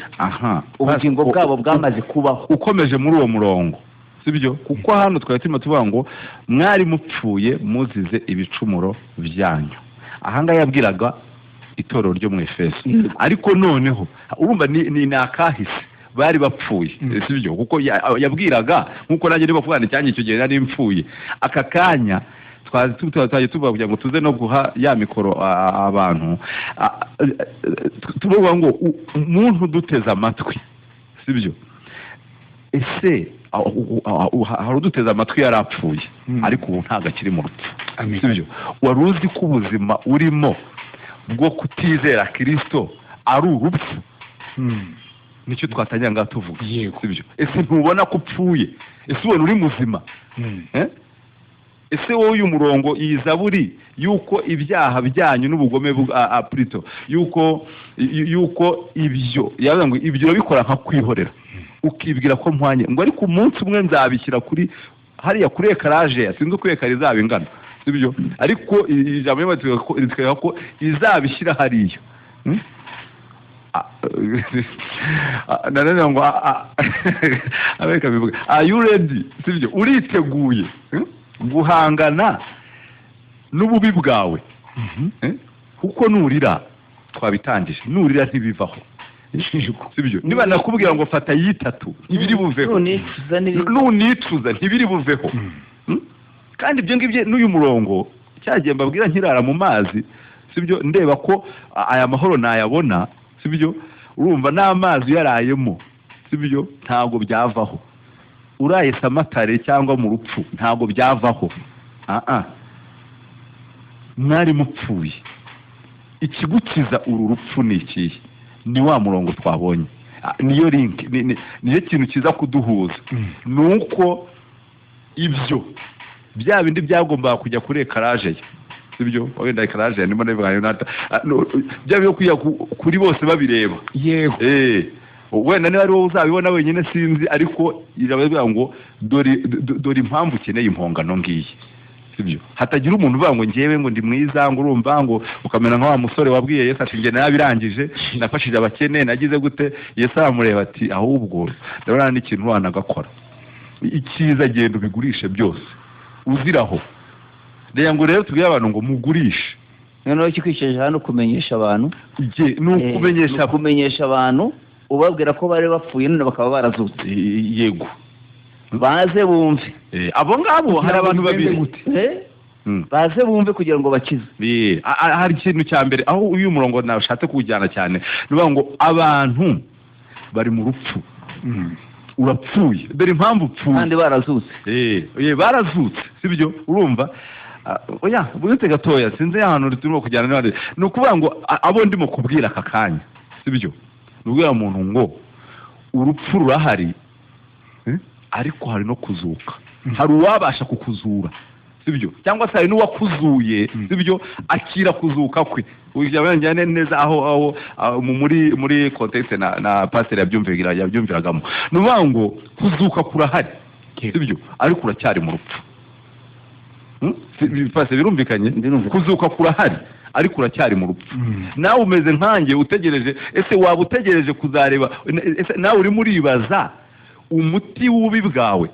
ubugingo bwabo bwamaze kubaho.
Ukomeje muri uwo murongo sibyo, kuko hano twari turimo tuvuga ngo mwari mupfuye muzize ibicumuro byanyu. Ahangaha yabwiraga itorero ryo mu Efeso, ariko noneho urumva ni nakahise bari bapfuye sibyo, kuko yabwiraga nkuko nanjye niba kuvana cyanye icyo gihe nari mpfuye. Aka kanya twaje tuvuga kugira ngo tuze no guha ya mikoro abantu tuvuga ngo umuntu duteze amatwi sibyo. Ese hari uduteze amatwi yarapfuye ariko ubu ntago akiri mu rupfu sibyo. Wari uzi ko ubuzima urimo bwo kutizera Kristo ari urupfu? Nicyo twatangira ngaho tuvuga sibyo. Ese ntubona ko upfuye? Ese ubona uri muzima? Ese wowe uyu murongo iyi Zaburi yuko ibyaha byanyu n'ubugome Plito yuko ibyo yavuga ngo ibyo bikora nka kwihorera, ukibwira ko mpwanye ngo ariko umunsi umwe nzabishyira kuri hariya kuri ekaraje, sinzi uko ekara izaba ingana sibyo, ariko ijambo ry'Imana ko izabishyira hariya. Nanone ngo abeka bivuga are you ready sibyo, uriteguye guhangana n'ububi bwawe? Kuko nurira twabitangije, nurira ntibivaho sibyo. Niba nakubwira ngo fata yitatu ibiri buveho, nunicuza ntibiri buveho. Kandi ibyo ngibyo n'uyu murongo cyagiye mbabwira nkirara mu mazi sibyo, ndeba ko aya mahoro nayabona sibyo. Urumva n'amazi yarayemo sibyo ntago byavaho. Uraye Samatare cyangwa mu rupfu ntago byavaho. Mwari mupfuye. Ikigukiza uru rupfu ni ikihe? Ni wa murongo twabonye. Niyo link, niyo kintu kiza kuduhuza. Nuko ibyo bya bindi byagomba kujya kuri ekaraje sibyo, wenda ekaraje ndimo nabivuga nata byo kujya kuri bose babireba.
Yego
wenda niba ari wowe uzabibona wenyine sinzi, ariko iravuga ngo dore impamvu ukeneye impongano ngiyi sibyo. Hatagira umuntu uvuga ngo ngewe ngo ndi mwiza ngo urumva ngo ukamera nka wa musore wabwiye Yesu ati nge nabirangije nafashije abakene nagize gute. Yesu aramureba ati ahubwo ndabona n'ikintu wanagakora icyiza, genda ubigurishe byose uziraho. Rero tubwire abantu ngo mugurishe.
Noneho kikwiceje hano kumenyesha abantu,
kumenyesha
abantu ubabwira ko bari bapfuye none bakaba barazutse.
Yego
baze bumve.
Abo ngabo hari abantu babiri
baze bumve kugira ngo bakize.
Hari ikintu cya mbere aho uyu murongo nashatse kujyana cyane, niba ngo abantu bari mu rupfu. Urapfuye, dore impamvu upfuye
kandi barazutse.
Barazutse sibyo. Urumva oya bwite gatoya sinzi ahantu turimo kujyana n'abandi. Nukuvuga ngo abo ndimo kubwira aka kanya sibyo, nubwo muntu ngo urupfu rurahari ariko hari no kuzuka. Hari uwabasha kukuzura sibyo, cyangwa se hari n'uwakuzuye sibyo akira kuzuka kwe. Ujyanye neza aho muri context na pastor yabyumviragamo. Nuvuga ngo kuzuka kurahari sibyo, ariko uracyari mu rupfu. Pastor birumvikanye, kuzuka kurahari ariko uracyari mu rupfu. Nawe umeze nkanjye utegereje, ese waba utegereje kuzareba, ese nawe uri muribaza umuti w'ububi bwawe,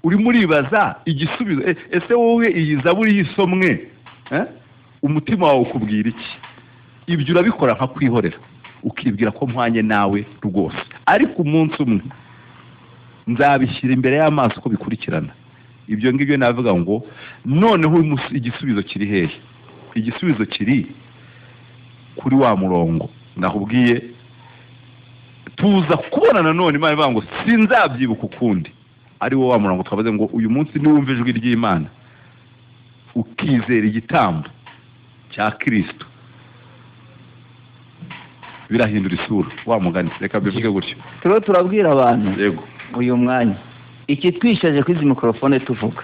uri muribaza igisubizo. Ese wowe iyi zaburi yisomwe umutima wawe ukubwira iki? Ibyo urabikora nka kwihorera ukibwira ko mpwanye nawe rwose, ariko umunsi umwe nzabishyira imbere y'amaso ko bikurikirana. Ibyo ngibyo navuga ngo noneho igisubizo kiri hehe? Igisubizo kiri kuri wa murongo ndahubwiye tuza kubona nanone Imana ivuga ngo sinzabyibuka ukundi, ari wo wa murongo twabaze ngo uyu munsi niwumva ijwi ry'Imana ukizera igitambo cya Kristo birahindura isura. Wa mugani reka bivuge gutyo.
Turabwira abantu
yego
uyu mwanya iki twishaje kwizi mikrofone tuvuga.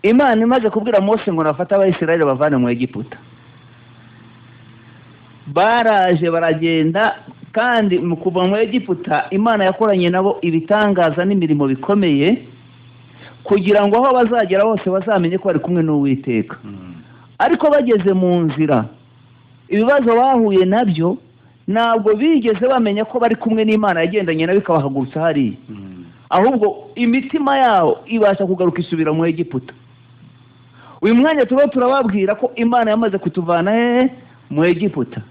Imana imaze kubwira Mose ngo nafata Abayisirayeli bavane mu Egiputa, baraje baragenda, kandi mu kuva mu Egiputa Imana yakoranye nabo ibitangaza n'imirimo bikomeye kugira ngo aho bazagera hose bazamenye ko bari kumwe n'Uwiteka. Ariko bageze mu nzira ibibazo bahuye nabyo ntabwo bigeze bamenya ko bari kumwe n'Imana yagendanye nabo ikabahagurutsa hariya, ahubwo imitima yabo ibasha kugaruka isubira mu Egiputa. Uyu mwanya turababwira ko Imana yamaze kutuvana mu Egiputa,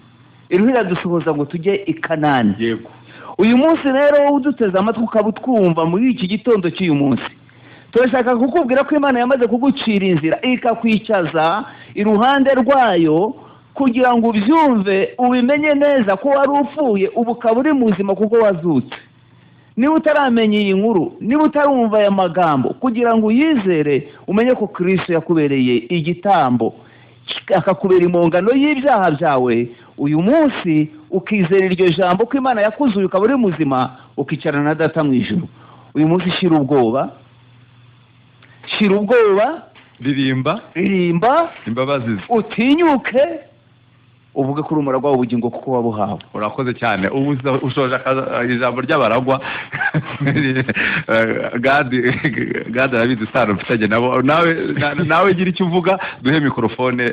iruhira dusohoza ngo tujye i Kanani.
Yego.
Uyu munsi rero uduteze amatwi ukabutwumva muri iki gitondo cy'uyu munsi, turashaka kukubwira ko Imana yamaze kugucira inzira ikakwicaza iruhande rwayo kugira ngo ubyumve ubimenye neza ko wari upfuye ubu ukaba uri muzima kuko wazutse. Niba utaramenya iyi nkuru, niba utarumva aya magambo, kugira ngo uyizere umenye ko Kristo yakubereye igitambo akakubera impongano y'ibyaha byawe, uyu munsi ukizera iryo jambo ko Imana yakuzuye ukaba uri muzima, ukicarana na Data mu ijuru. Uyu munsi shira ubwoba, ririmba imbabazi, utinyuke uvuge ko urumura rwawe ubugingo kuko wabuhawe.
Urakoze cyane. Ubu ushoje ijambo ry'abaragwa gade arabizi sano mfitanye nabo. Nawe gira icyo uvuga, duhe mikrofone.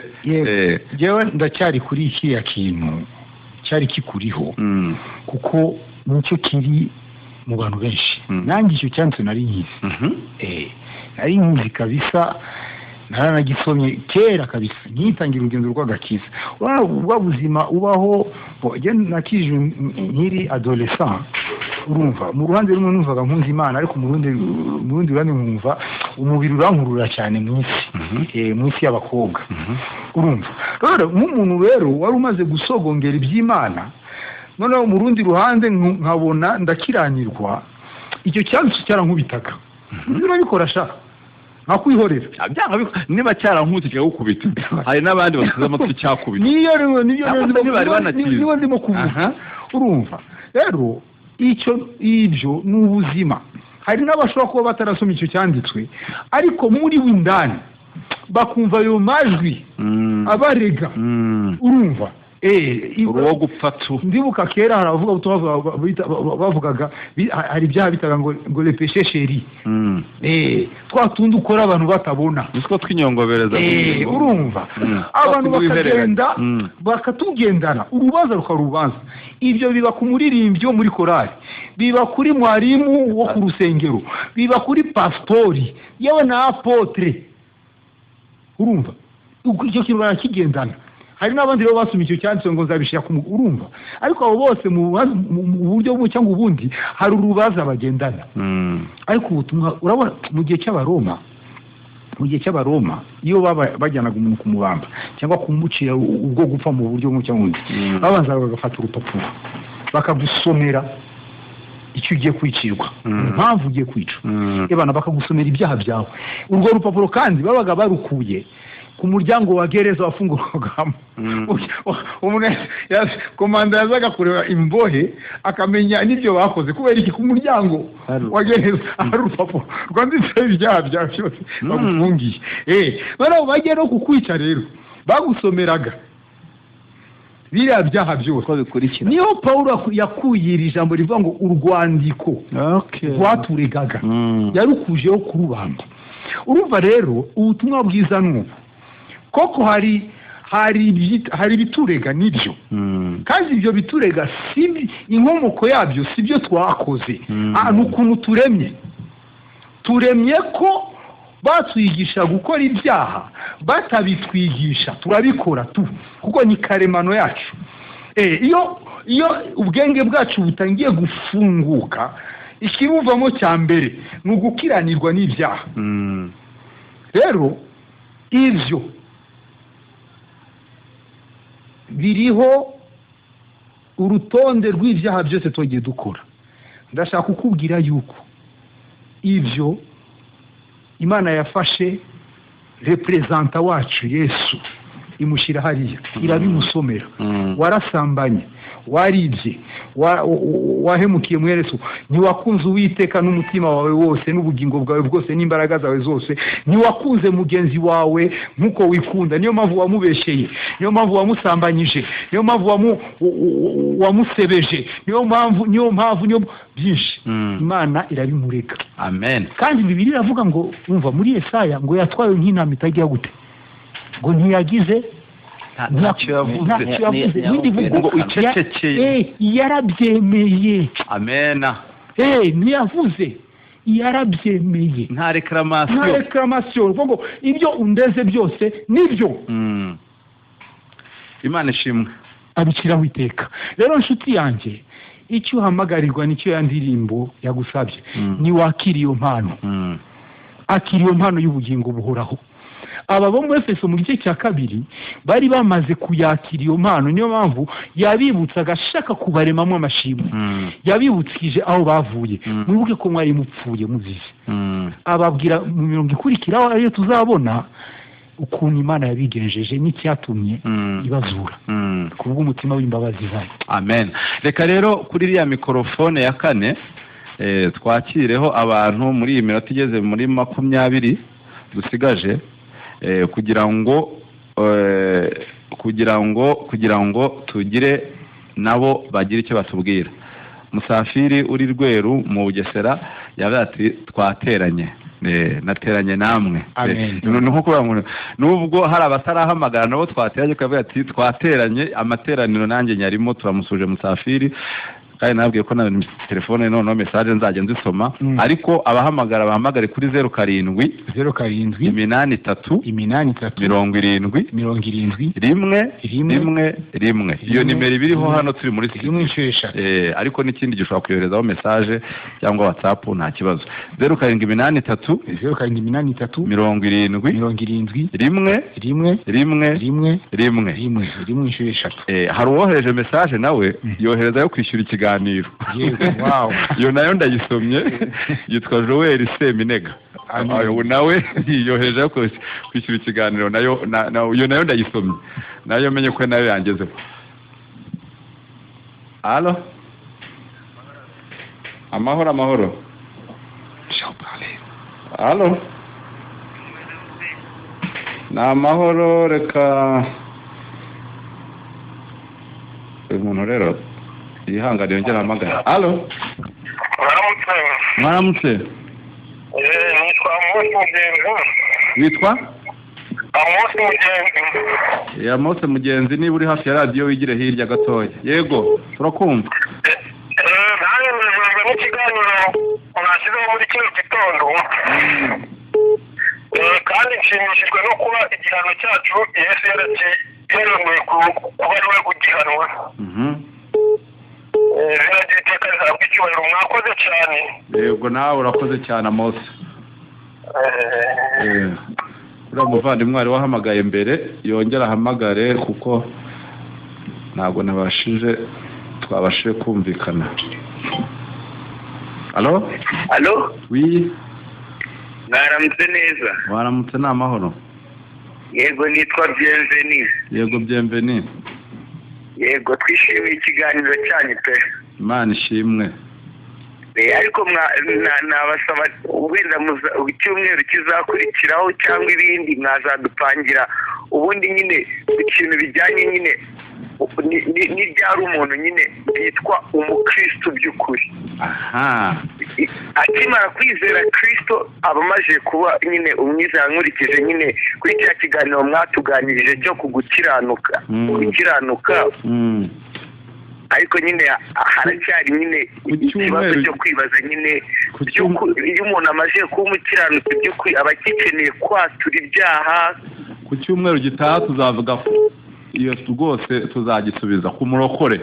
Jewe ndacyari kuri iki kintu cyari kikuriho kuko nicyo kiri mu bantu benshi. Nanjye icyo cyanzu nari nkizi, nari nkizi kabisa, naranagisomye kera kabisa nkitangira urugendo rw'agakiza. Ubwo buzima ubaho nakije nkiri adolescent, urumva mu ruhande rumwe numvaga nkunze Imana, ariko mu rundi ruhande nkumva umubiri urankurura cyane mu isi y'abakobwa, urumva. Rero nk'umuntu rero wari umaze gusogongera iby'Imana, noneho mu rundi ruhande nkabona ndakiranirwa, icyo cyanzu cyarankubitaga. Urabikora shaka nakwihorera
niba cyarankutse cyagukubita, hari n'abandi basize amatwi cyakubita.
niyo ndimo kuvuga, urumva. Rero ibyo ni ubuzima. Hari n'abashobora kuba batarasoma icyo cyanditswe, ariko muri w'indani bakumva ayo majwi abarega, urumva.
Uwo gupfatu
ndibuka kera haravuga bavugaga hari ibyaha bitaga ngo le péché chéri, twatundi ukora abantu batabona,
niko twinyongobereza,
urumva. Abantu bakagenda bakatugendana, urubanza rukarubanza. Ibyo biba ku muririmbyi wo muri korali, biba kuri mwarimu wo ku rusengero, biba kuri pastori yewe na apotre, urumva. Icyo kintu barakigendana. Hari n'abandi rero basoma icyo cyanditse ngo nzabishya urumva, ariko abo bose mu buryo bumwe cyangwa ubundi hari urubaza bagendana. Ariko ubutumwa urabona mu gihe cy'abaroma iyo bajyanaga umuntu kumubamba cyangwa kumucira ubwo gupfa mu buryo bumwe cyangwa ubundi, babanza bagafata urupapuro bakagusomera icyo ugiye kwicirwa impamvu ugiye kwicwa ebana bakagusomera ibyaha byawe urwo rupapuro kandi babaga barukuye ku muryango wa gereza wafungurwagamo komanda yazaga kureba imbohe akamenya n'ibyo bakoze kubera iki ku muryango wa gereza hari urupapuro rwanditseho ibyaha byawe byose bagufungiye noneho bagiye no kukwica rero bagusomeraga biriya byaha byose niyo Pawulo yakuyira ijambo rivuga ngo urwandiko rwaturegaga yarukujeho kurubamba urumva rero ubutumwa bwiza n'ubu koko hari ibiturega nibyo kandi ibyo biturega si inkomoko yabyo si byo twakoze ni ukuntu turemye ko batwigisha gukora ibyaha batabitwigisha turabikora kuko ni karemano yacu iyo ubwenge bwacu butangiye gufunguka ikibuvamo cya mbere ni ugukiranirwa n'ibyaha rero ibyo biriho urutonde rw'ibyaha byose tugiye dukora ndashaka kukubwira yuko ibyo Imana yafashe reprezanta wacu Yesu imushyira hariya irabimusomera warasambanye waribye wahemukiye mu Yesu ntiwakunze Uwiteka n'umutima wawe wose n'ubugingo bwawe bwose n'imbaraga zawe zose ntiwakunze mugenzi wawe nk'uko wikunda niyo mpamvu wamubesheye niyo mpamvu wamusambanyije niyo mpamvu wamusebeje niyo mpamvu byinshi Imana irabimureka
amen
kandi Bibiliya iravuga ngo umva muri Yesaya ngo yatwawe nk'intama itagira gute ngo ntiyagize ntacyo yavuze ngo icecekeye yarabyemeye
amena
ntiyavuze yarabyemeye
nta reclamation
ngo ibyo undeze byose nibyo
Imana ishimwe
abiciraho iteka rero nshuti yanjye icyo uhamagarirwa nicyo ya ndirimbo yagusabye ni wakira iyo mpano akira iyo mpano y'ubugingo buhoraho aba bo muri Efeso mu gice cya kabiri bari bamaze kuyakira iyo mpano niyo mpamvu yabibutsa agashaka kubaremamo amashimwe yabibukije aho bavuye mwibuke ko mwari mupfuye muzize ababwira mu mirongo ikurikiraho ariyo tuzabona ukuntu Imana yabigenjeje n'icyatumye ibazura kubw'umutima w'imbabazi zayo
amen reka rero kuri iriya mikorofone ya kane twakireho abantu muri iyi minota igeze muri 20 dusigaje kugira ngo tugire nabo bagire icyo batubwira Musafiri uri Rweru mu Bugesera yavuze ati twateranye nateranye namwe nubwo hari abatarahamagara nabo twateranye kavuga ati twateranye amateraniro nanjye nyarimo turamusuje Musafiri kandi nabwiye ko na telefone noneho message nzajya nzisoma ariko abahamagara bahamagare kuri 07 70 iyo nimero ibiriho hano turi muri ariko n'ikindi gishobora kuyoherezaho message cyangwa WhatsApp nta kibazo 07 hari uwohereje message nawe yohereza yo kwishyura ikiganiro iyo nayo ndayisomye yitwa Joel Seminega nawe yohereje yo kwishyura ikiganiro nayo iyo nayo ndayisomye nayo menye ko nayo yangezeho Allo amahoro Allo na amahoro reka umuntu rero ihangane yongera amagana Allo mwaramutse
nitwa Mugenzi
witwa
Mose
Mugenzi niba uri hafi ya radio wigire hirya gatoya yego turakumva
nawe nzajya mu kiganiro mwashyizeho muri kino gitondo kandi nshimishijwe no kuba igihano cyacu Yesu yaremeye kuba ari we ugihanwa biragira iteka rihabwa icyubahiro mwakoze cyane
yego nawe urakoze cyane Mose uriya muvandimwe wari wahamagaye mbere yongera ahamagare kuko ntabwo twabashije kumvikana Allo?
Allo?
Oui.
Mwaramutse neza.
Waramutse ni amahoro.
Yego nitwa Bienvenue.
Yego Bienvenue.
Yego twishimiye ikiganiro cyanyu pe.
Imana ishimwe.
Ariko nabasaba wenda icyumweru kizakurikiraho cyangwa ibindi mwazadupangira ubundi nyine ikintu bijyanye nyine n'ibyari umuntu nyine yitwa umukristo by'ukuri.
Aha.
Akimara kwizera Kristo aba amaze kuba nyine umwizera nkurikije nyine kuri cya kiganiro mwatuganirije cyo kugukiranuka. Gukiranuka. Ariko nyine haracyari nyine ikibazo cyo kwibaza nyine iyo umuntu amaze kuba umukiranutsi by'ukuri aba agikeneye kwatura ibyaha.
Ku cyumweru gitaha tuzavuga iyo rwose tuzagisubiza ku murokore.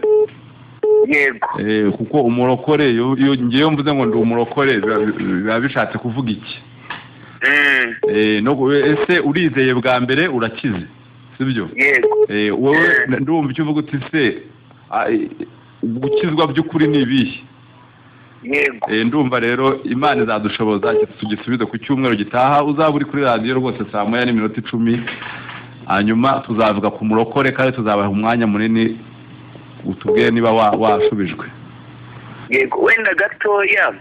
Yego.
Kuko umurokore iyo ngiye mvuze ngo ndi umurokore biba bishatse kuvuga iki? Ese urizeye bwa mbere urakize sibyo?
Yego.
Wowe ndumva icyo uvuga uti se gukizwa by'ukuri ni ibihe?
Yego.
Ndumva rero Imana izadushoboza tugisubize ku cyumweru gitaha. Uzaba uri kuri radiyo rwose saa 9:10 hanyuma tuzavuga ku murokore kandi tuzabaha umwanya munini utubwiye niba washubijwe.
Yego wenda gatoya.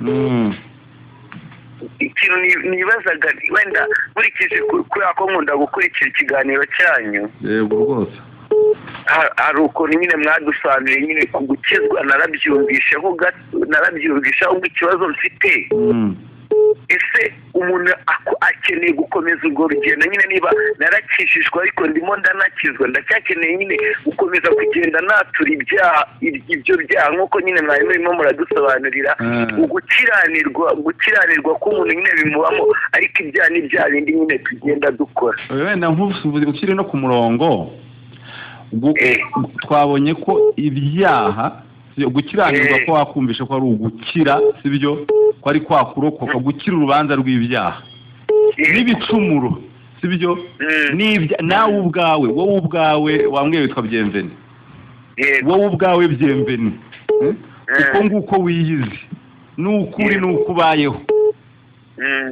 Ikintu nibazaga wenda nkurikije kubera ko nkunda gukurikira ikiganiro cyanyu.
Yego rwose.
Hari ukuntu nyine mwadusobanuriye nyine ku gukizwa narabyumvisha ahubwo ikibazo mfite. Ese umuntu akeneye gukomeza urwo rugendo nyine niba narakishijwe ariko ndimo ndanakizwa ndacyakeneye nyine gukomeza kugenda natura ibyo byaha nk'uko nyine mwari murimo muradusobanurira gukiranirwa k'umuntu nyine bimubamo ariko ibyaha ni bya bindi nyine tugenda dukora.
Wenda ukiri no ku murongo twabonye ko ibyaha gukiranirwa ko wakumvisha ko ari ugukira sibyo ko ari kwakurokoka gukira urubanza rw'ibyaha n'ibicumuro sibyo nawe ubwawe wowe ubwawe wambwiye witwa Bienvenue wowe ubwawe Bienvenue uko nguko wiyizi n'ukuri n'ukubayeho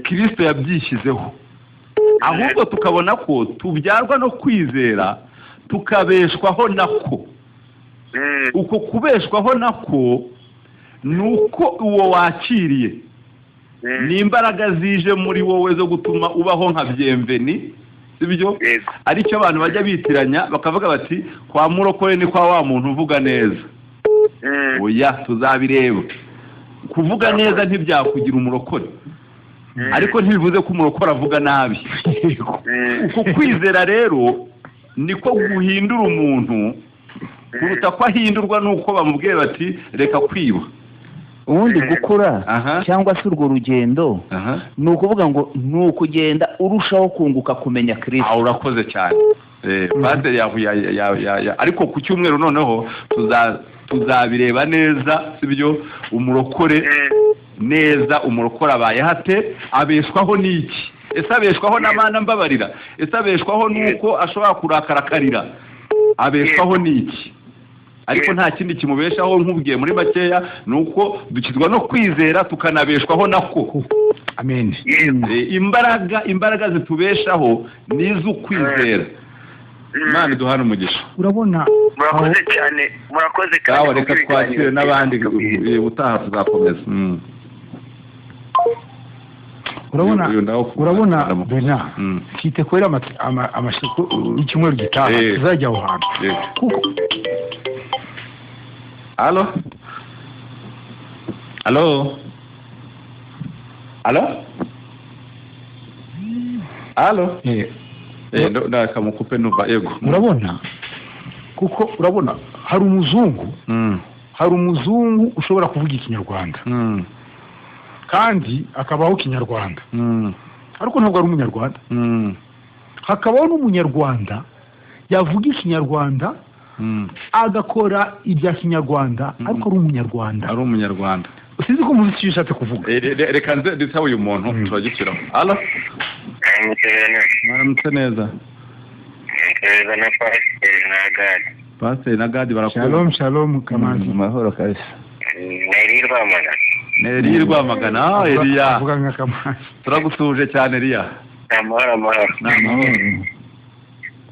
Kristo yabyishyizeho ahubwo tukabona ko tubyarwa no kwizera tukabeshwaho nako. Uko kubeshwaho nako nuko uwo wakiriye ni imbaraga zije muri wowe zo gutuma ubaho nka Bienvenue sibyo aricyo abantu bajya bitiranya bakavuga bati kwa murokore ni kwa wa muntu uvuga neza. Oya tuzabireba kuvuga neza ntibyakugira umurokore ariko ntibivuze ko umurokore avuga nabi. Uko kwizera rero niko guhindura umuntu kuruta ko ahindurwa nuko bamubwiye bati reka kwiba.
Ubundi gukura cyangwa se urwo rugendo ni ukuvuga ngo ni ukugenda urushaho kunguka kumenya Kristo.
Urakoze cyane. Padre ariko ku cyumweru noneho tuzabireba neza sibyo umurokore neza umurokore abaye hate abeshwaho n'iki? Ese abeshwaho n'Imana mbabarira? Ese abeshwaho nuko ashobora kurakarakarira? Abeshwaho n'iki? Ariko nta kindi kimubeshaho nk'ubwiye muri makeya nuko dukizwa no kwizera tukanabeshwaho nako.
Amen.
Imbaraga zitubeshaho nizo kwizera. Imana duhana umugisha.
Urabona
murakoze cyane murakoze kandi
reka twakire n'abandi utaha tuzakomeza.
urabona Bernard kite kwera amashiko y'icyumweru gitaha tuzajya aho hantu kuko
Allo? Ndakamukupe nuva yego.
Urabona kuko urabona hari umuzungu ushobora kuvuga ikinyarwanda kandi akabaho kinyarwanda ariko ntabwo ari umunyarwanda. Hakabaho n'umunyarwanda yavuga ikinyarwanda agakora ibya kinyarwanda ariko ari umunyarwanda. Usizi ko muzi cyishatse kuvuga.
Reka nditsa uyu muntu turagikiraho. Allo? Mwaramutse neza.
na Gadi.
Pastor na Gadi barakuba.
Shalom kamazi.
Mahoro kabisa.
Neri
Rwamagana. Eliya
avuga nk'akamazi.
turagusuje cyane Eliya.
Amahoro.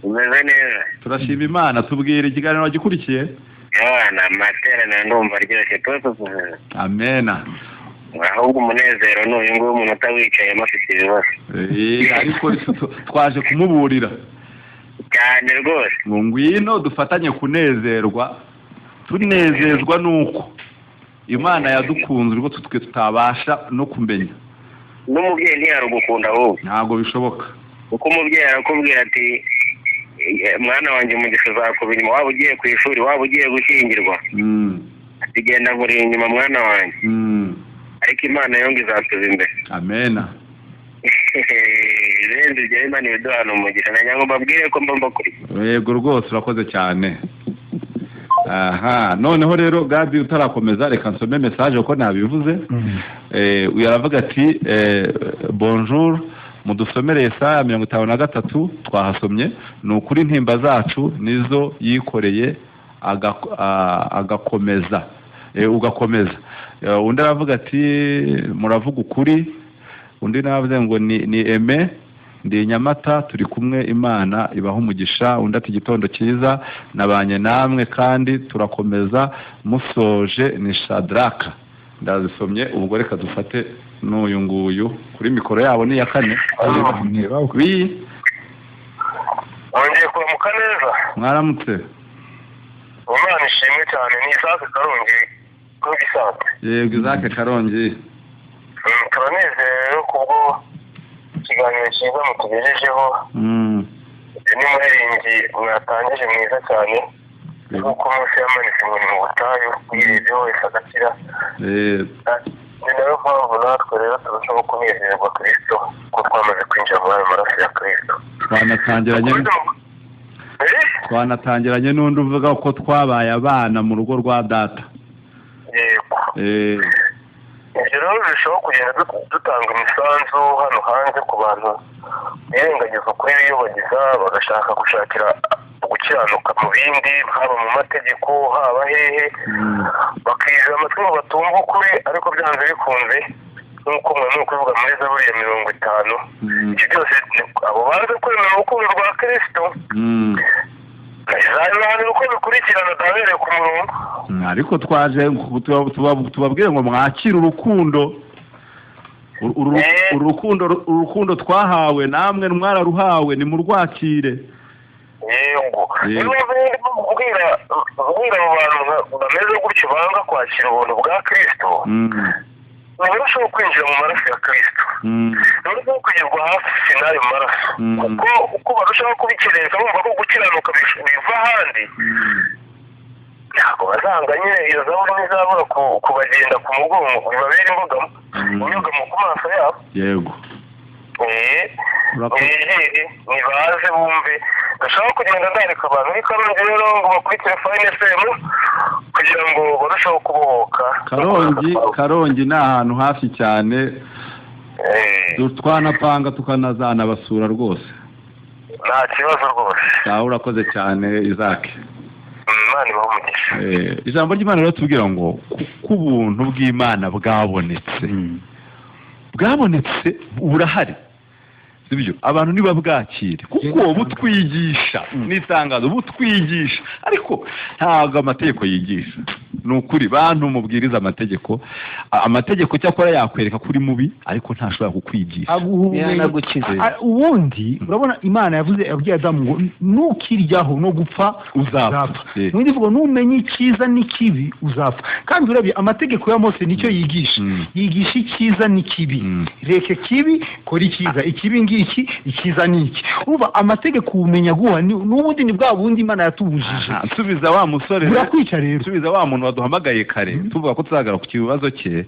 Umeze neza?
Turashima Imana. Tubwire ikiganiro wagikurikiye?
Yana amateraniro ndumva aryoshye twese.
Amena.
Ahubwo umunezero n'uyu nguyu umuntu utawicaye afite ibibazo.
Ariko twaje kumuburira
cyane rwose
ngo ngwino dufatanye kunezerwa, tunezezwa nuko Imana yadukunze urwo twe tutabasha no kumenya.
N'umubyeyi ntiyarugukunda ahubwo
ntabwo bishoboka,
kuko umubyeyi arakubwira ati mwana wanjye umugisha uzakubirimo, waba ugiye ku ishuri, waba ugiye gushyingirwa, ati genda nkuri inyuma mwana wanjye. Ariko Imana yonge izatuza imbere.
Amena.
Irenze ibyo Imana ibiduhana umugisha, nanjye ngo mbabwire ko mba kuri.
Yego rwose urakoze cyane. Aha, noneho rero Gabi utarakomeza reka nsome message uko nabivuze. Uyaravuga ati bonjour, mudusomere Yesaya 53 twahasomye, ni ukuri intimba zacu nizo yikoreye agakomeza. Ugakomeza. Undi aravuga ati muravuga ukuri. Undi navuze ngo ni Eme ndi Nyamata, turi kumwe, Imana ibaho umugisha. Undi ati gitondo cyiza, nabanye namwe kandi turakomeza musoje. ni Shadraka. Ndazisomye ubwo reka dufate n'uyu nguyu kuri mikoro yabo ni ya kane. Oui.
Ongeye kuramuka neza.
Mwaramutse.
Imana ishimwe cyane. Ni Isaac Karongi ko gisanzwe.
Yego Isaac Karongi.
Turanezerewe kubwo ikiganiro cyiza mutugejejeho. Ni muririmbyi mwatangije mwiza cyane, kuko umunsi yamanitse ngo ni mu butayu uyirebye wese agakira. Ni nayo mpamvu natwe rero turushaho kunezerwa Kristo ko twamaze kwinjira muri ayo maraso ya Kristo.
Twanatangiranye n'undi uvuga ko twabaye abana mu rugo rwa data.
Yego. Ibyo rero birushaho kugenda dutanga imisanzu hano hanze ku bantu birengagiza ukuri biyubagiza, bagashaka gushakira gukiranuka mu bindi, haba mu mategeko haba hehe, bakizera amatwi ngo batumve ukuri, ariko byanze bikunze nk'uko mwe kuvuga muri Zaburi ya 50. Ibyo byose abo banze kwemera urukundo rwa Kristo zabihanira uko bikurikirana dabereye ku murongo.
Ariko twaje tubabwire ngo mwakire urukundo. Urukundo twahawe namwe mwararuhawe, ni murwakire.
Yego. Niba ubwira abo bantu bameze gutyo banga kwakira ubuntu bwa Kristo, barushaho kwinjira mu maraso ya Kristo, barushaho kugerwa hafi n'ayo maraso, kuko uko barushaho kubikereza bumva ko gukiranuka biva ahandi, ntabwo bazanga nyine iyo zaburi ntizabura kubagenda ku mugongo, bibabera inyugamo ku maso yabo.
Yego.
Nibaze bumve. Ndashaka kugenda ndareka abantu b'i Karongi rero ngo bakurikire Fine FM kugira ngo barusheho kubohoka.
Karongi ni ahantu hafi cyane. Twanapanga tukanazana basura rwose.
Nta kibazo rwose.
Sawa, urakoze cyane Isaac.
Imana ibahe umugisha.
Ijambo ry'Imana rero tubwira ngo ku buntu bw'Imana bwabonetse burahari. Sibyo abantu niba bwakire kuko butwigisha n'itangazo butwigisha, ariko ntabwo amategeko yigisha. Nukuri bantu mubwiriza amategeko cyakora yakwereka kuri mubi, ariko ntashobora kukwigisha
agukize. Ubundi urabona Imana yabwiye Adamu ngo nukiryaho no gupfa uzapfa. Nundi vuga numenye icyiza n'ikibi uzapfa. Kandi urabye amategeko ya Mose nicyo yigisha. Yigisha icyiza n'ikibi. Reke kibi kora icyiza, ikibi ikiza niki. Uba amategeko umenya guha n'ubundi ni bwa bundi Imana yatubujije.
Subiza wa musore
urakwica rero,
subiza wa muntu waduhamagaye kare tuvuga ko tuzagara ku kibazo cye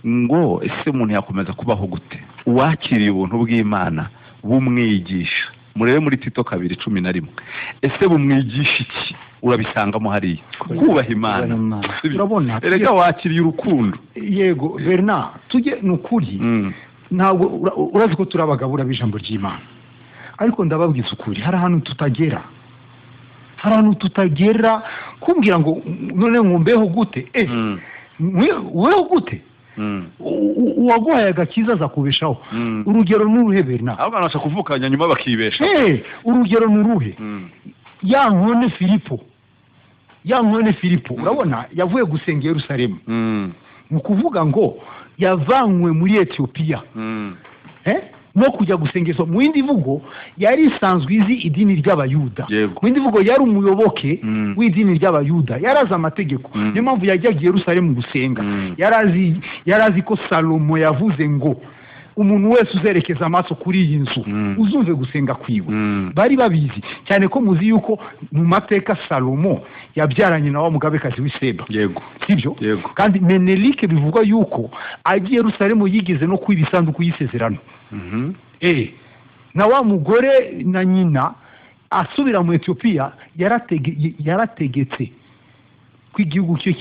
ngo ese umuntu yakomeza kubaho gute uwakiriye ubuntu bw'Imana bumwigisha. Murebe muri Tito 2:11 ese bumwigisha iki? Urabisangamo hariya kubaha Imana.
Urabona
erega wakiriye urukundo.
Yego Bernard, tujye nukuri. Ntabwo urazi ko turabagabura bijambo ry'Imana, ariko ndababwiza ukuri hari ahantu tutagera kumbwira ngo none ngumbeho gute. wewe gute uwaguhaye agakiza azakubeshaho urugero n'uruhe na
ahubwo anasha kuvukanya nyuma bakibesha
urugero n'uruhe yankone Filipo urabona yavuye gusenga Yerusalemu mu kuvuga ngo yavanywe muri Etiyopiya no kujya gusengesha mu yindi vugo yari isanzwe izi idini ry'abayuda mu yindi vugo yari umuyoboke w'idini ry'abayuda yarazi amategeko niyo mpamvu yajyaga Yerusalemu gusenga yarazi ko Salomo yavuze ngo umuntu wese uzerekeza amaso kuri iyi nzu uzumve gusenga kwiwe bari babizi cyane ko muzi yuko mu mateka Salomo yabyaranye na wa mugabekazi w'Iseba sibyo kandi Menelike bivugwa yuko agiye Yerusalemu yigeze no kwiba isanduku y'isezerano na wa mugore na nyina asubira mu Etiyopiya yarategetse ko igihugu cyo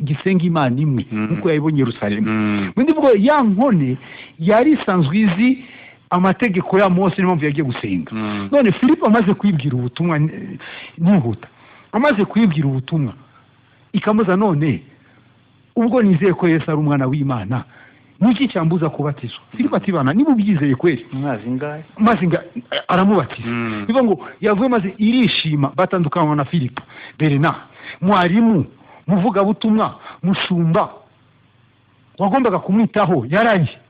gisenga Imana imwe nk'uko yabibonye Yerusalemu ubundi bwo ya nkone yari isanzwe izi amategeko ya Mose niyo mpamvu yagiye gusenga none Filipo amaze kwibwira ubutumwa nihuta amaze kwibwira ubutumwa ikamuza none ubwo nizeye ko Yesu ari umwana w'Imana niki cyambuza kubatizwa Filipo ati bana niba ubyizeye kweli mazinga aramubatiza bivuga ngo yavuye maze irishima batandukana na Filipo Berena mwarimu muvuga butumwa mushumba wagombaga kumwitaho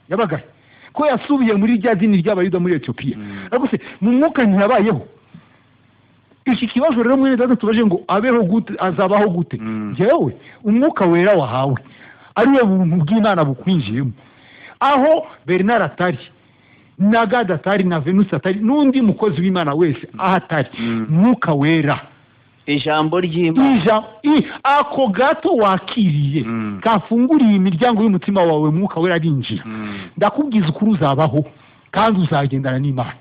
yabaga ko yasubiye muri rya dini ry'abayuda muri Etiyopiya ariko se mu mwuka ntiyabayeho iki kibazo rero mwene data tubaje ngo abeho gute azabaho gute jewe umwuka wera wahawe ari we buntu bw'Imana bukwinjiyemo aho Bernard atari na Gad atari na Venus atari n'undi mukozi w'Imana wese ahatari mwuka wera
ijambo ry'Imana
ako gato wakiriye kafunguriye imiryango y'umutima wawe mwuka wera arinjira ndakubwiza ukuri uzabaho kandi uzagendana n'Imana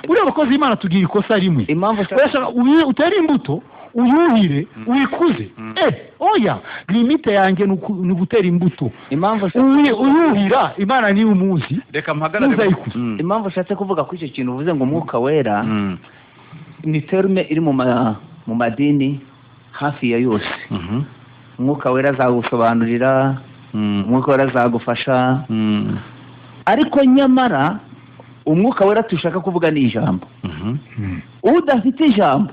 buriya abakozi b'Imana tugira ikosa rimwe utari imbuto uyuhire uyikuze oya limite yanjye ni gutera imbuto uyuhira Imana niwe umuzi
reka mpagarare
impamvu ushatse kuvuga ko icyo kintu uvuze ngo umwuka wera ni terme iri mu madini hafi ya yose umwuka wera azagusobanurira umwuka wera azagufasha ariko nyamara umwuka wera tushaka kuvuga ni ijambo udafite ijambo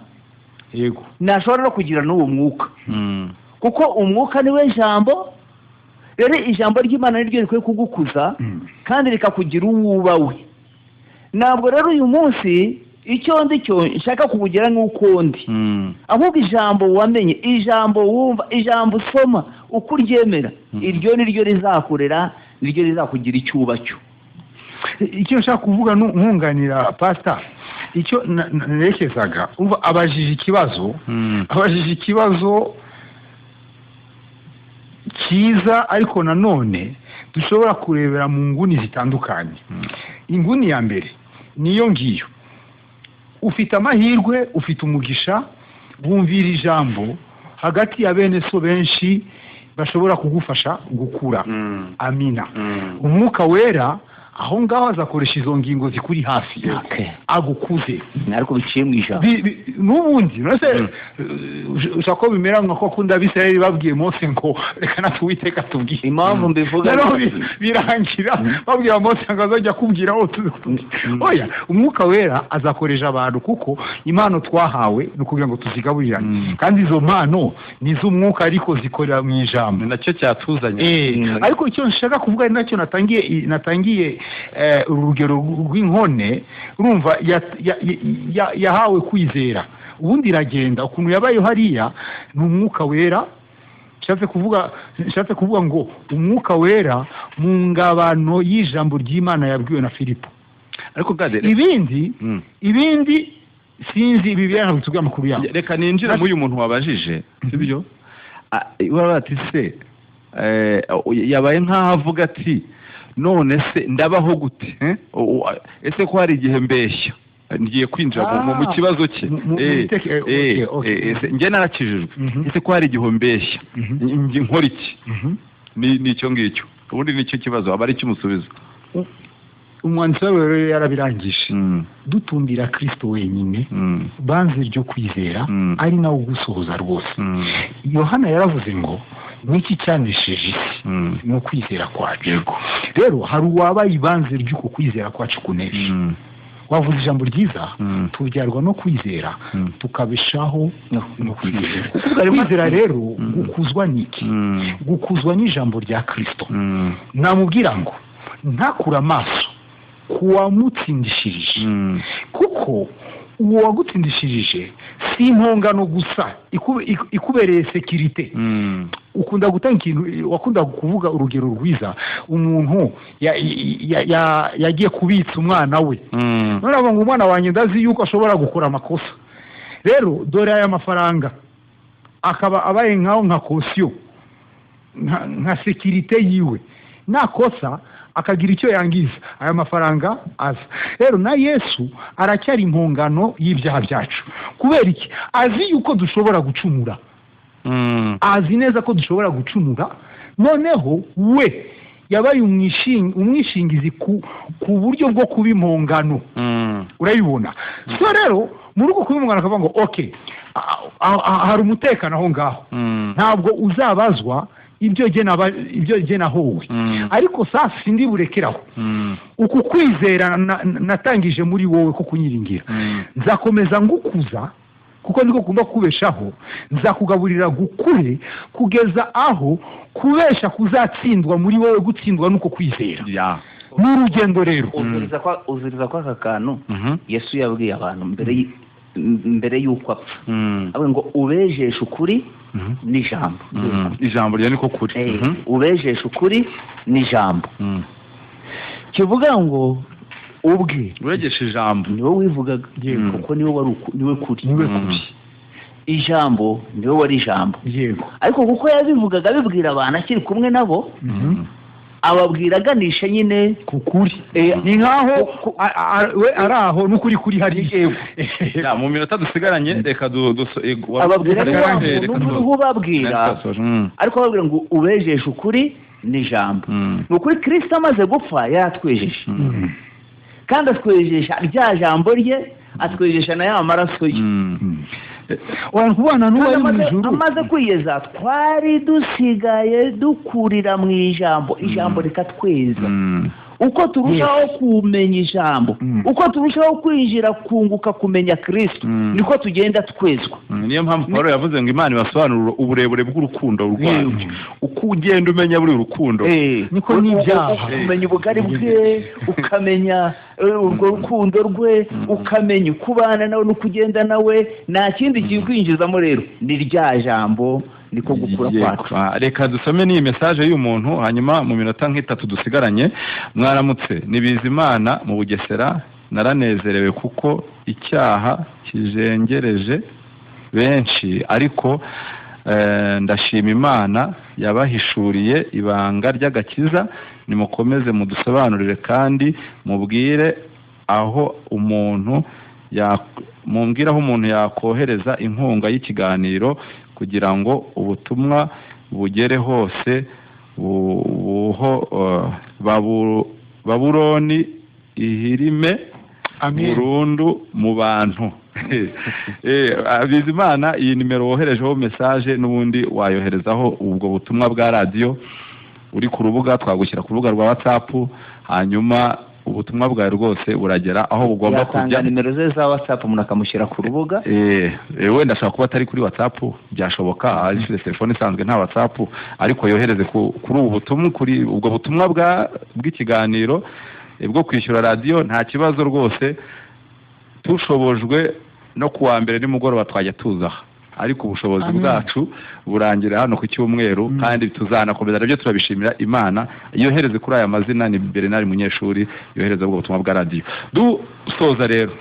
yego
ntashobora no kugira n'uwo mwuka kuko umwuka niwe jambo rero ijambo ry'Imana niryo rikwiye kugukuza kandi rikakugira uwuba we ntabwo rero uyu munsi icyo ndi cyo nshaka kukugira nk'uko ndi ahubwo ijambo wamenye ijambo wumva ijambo usoma uko uryemera iryo niryo rizakurera niryo rizakugira icyubacyo
icyo nshaka kuvuga nkunganira pastor icyo nerekezaga umva abajije ikibazo cyiza ariko nanone dushobora kurebera mu nguni zitandukanye inguni ya mbere niyo ngiyo ufite amahirwe ufite umugisha bumvira ijambo hagati ya bene so benshi bashobora kugufasha gukura amina umwuka wera aho ngaho azakoresha izo ngingo zikuri hafi agukuze
ariko biciye mu ijambo
n'ubundi ushaka ko bimera nka ko akunda Abisirayeli babwiye Mose ngo reka natwe Uwiteka tubwiye
impamvu mbivuga
birangira babwira Mose ngo azajya kubwira oya umwuka wera azakoresha abantu kuko impano twahawe ni ukugira ngo tuzigaburirane kandi izo mpano ni iz'umwuka ariko zikorera mu ijambo
nacyo cyatuzanye
ariko icyo nshaka kuvuga ni nacyo natangiye urugero rw'inkone urumva yahawe kwizera ubundi iragenda ukuntu yabayeho hariya ni umwuka wera nshatse kuvuga ngo umwuka wera mu ngabano y'ijambo ry'Imana yabwiwe na Filipo
ariko
ibindi sinzi ibi byantu bitubwira amakuru yawe
reka ninjira muri uyu muntu wabajije sibyo ati se yabaye nk'aho avuga ati none se ndabaho gute ese ko hari igihe mbeshya ngiye kwinjira mu kibazo cye njye narakijijwe ese ko hari igihe mbeshya nkora iki ni icyo ngicyo ubundi nicyo kibazo aba ari cy'umusubizo
umwanditsi wawe rero yarabirangije dutumbira Kristo wenyine banze ryo kwizera ari nawe ugusohoza rwose Yohana yaravuze ngo n'iki cyanishije isi ni ukwizera kwacu. Rero hari uwabaye ibanze ry'uko kwizera kwacu kunesha. Wavuze ijambo ryiza, tubyarwa no kwizera tukabishaho no kwizera. Kwizera rero gukuzwa n'iki? Gukuzwa n'ijambo rya Kristo. Namubwira ngo ntakura amaso kuwamutsindishirije, kuko uwo wagutsindishirije si impongano gusa ikubereye sekirite. Ukunda gutanga ikintu, wakunda kuvuga urugero rwiza, umuntu yagiye kubitsa umwana we, none ngo umwana wanjye ndazi yuko ashobora gukora amakosa, rero dore aya mafaranga, akaba abaye nkaho nka kosiyo, nka sekirite yiwe, nakosa akagira icyo yangiza, aya mafaranga aza. Rero na Yesu aracyari impongano y'ibyaha byacu. Kubera iki? Azi yuko dushobora gucumura, azi neza ko dushobora gucumura, noneho we yabaye umwishingizi ku buryo bwo kuba impongano. Urabibona? So rero muri uko kuba impongano akavuga ngo okay, hari umutekano aho ngaho, ntabwo uzabazwa ibyo jye nahowe, ariko sasa sindi burekeraho. Uku kwizera natangije muri wowe ko kunyiringira, nzakomeza ngukuza, kuko niko kumba kubeshaho, nzakugaburira gukure kugeza aho kubesha kuzatsindwa muri wowe, gutsindwa nuko kwizera. N'urugendo rero
uziriza kwa aka kantu Yesu yabwiye abantu mbere y'uko apfa, avuga ngo ubejeshe ukuri n'ijambo.
Ijambo rya niko kuri.
Ubejeshe ukuri n'ijambo. Kivuga ngo ubwe
ubejeshe ijambo
niwe wivugaga, kuko niwe kuri. Ijambo niwe wari ijambo. Ariko kuko yabivugaga abibwira abantu akiri kumwe nabo, ababwira aganisha nyine
kukuri. Ni nkaho we araho n'ukuri kuri hari.
Mu minota dusigaranye reka
ababwira n'ubu babwira, ariko babwira ngo ubejeshe ukuri n'ijambo. Ni ukuri Kristo amaze gupfa yatwejeje, kandi atwejesha rya jambo rye, atwejesha na ya maraso ye.
Kubana n'uwari mu ijuru
amaze kwiyeza, twari dusigaye dukurira mu ijambo, ijambo rikatweza. Uko turushaho kumenya ijambo, uko turushaho kwinjira kunguka kumenya Kristo, niko tugenda twezwa.
Niyo mpamvu Paulo yavuze ngo Imana ibasobanurira uburebure bw'urukundo rwayo. Uko ugenda umenya buri rukundo,
niko n'ibyaha,
umenya ubugari bwe, ukamenya urwo rukundo rwe, ukamenya ukubana nawe no kugenda nawe. Nta kindi kikwinjizamo rero, ni rya jambo, niko gukura kwacu.
Reka dusome n'iyi message y'umuntu, hanyuma mu minota nk'itatu dusigaranye. Mwaramutse, nibiza Imana mu Bugesera, naranezerewe kuko icyaha kijengereje benshi, ariko ndashima Imana yabahishuriye ibanga ry'agakiza. Nimukomeze mudusobanurire kandi mubwire aho umuntu yakohereza inkunga y'ikiganiro kugira ngo ubutumwa bugere hose. Babuloni ihirime burundu mu bantu. Bizimana, iyi nimero woherejeho message n'ubundi wayoherezaho ubwo butumwa bwa radio, uri ku rubuga, twagushyira ku rubuga rwa WhatsApp, hanyuma ubutumwa bwawe rwose buragera aho bugomba kujya.
Nimero ze za WhatsApp umuntu akamushyira ku rubuga.
Wenda ashaka kuba atari kuri WhatsApp, byashoboka, ari telefone isanzwe nta WhatsApp, ariko yohereze kuri ubu butumwa, kuri ubwo butumwa bw'ikiganiro bwo kwishyura radio. Nta kibazo rwose, tushobojwe no kuwa mbere nimugoroba twajya tuzaha, ariko ubushobozi bwacu burangira hano ku cyumweru, kandi tuzanakomeza nabyo turabishimira Imana. Yohereze kuri aya mazina, ni Bernard Munyeshuri, yohereza ubwo butumwa bwa radio. Dusoza rero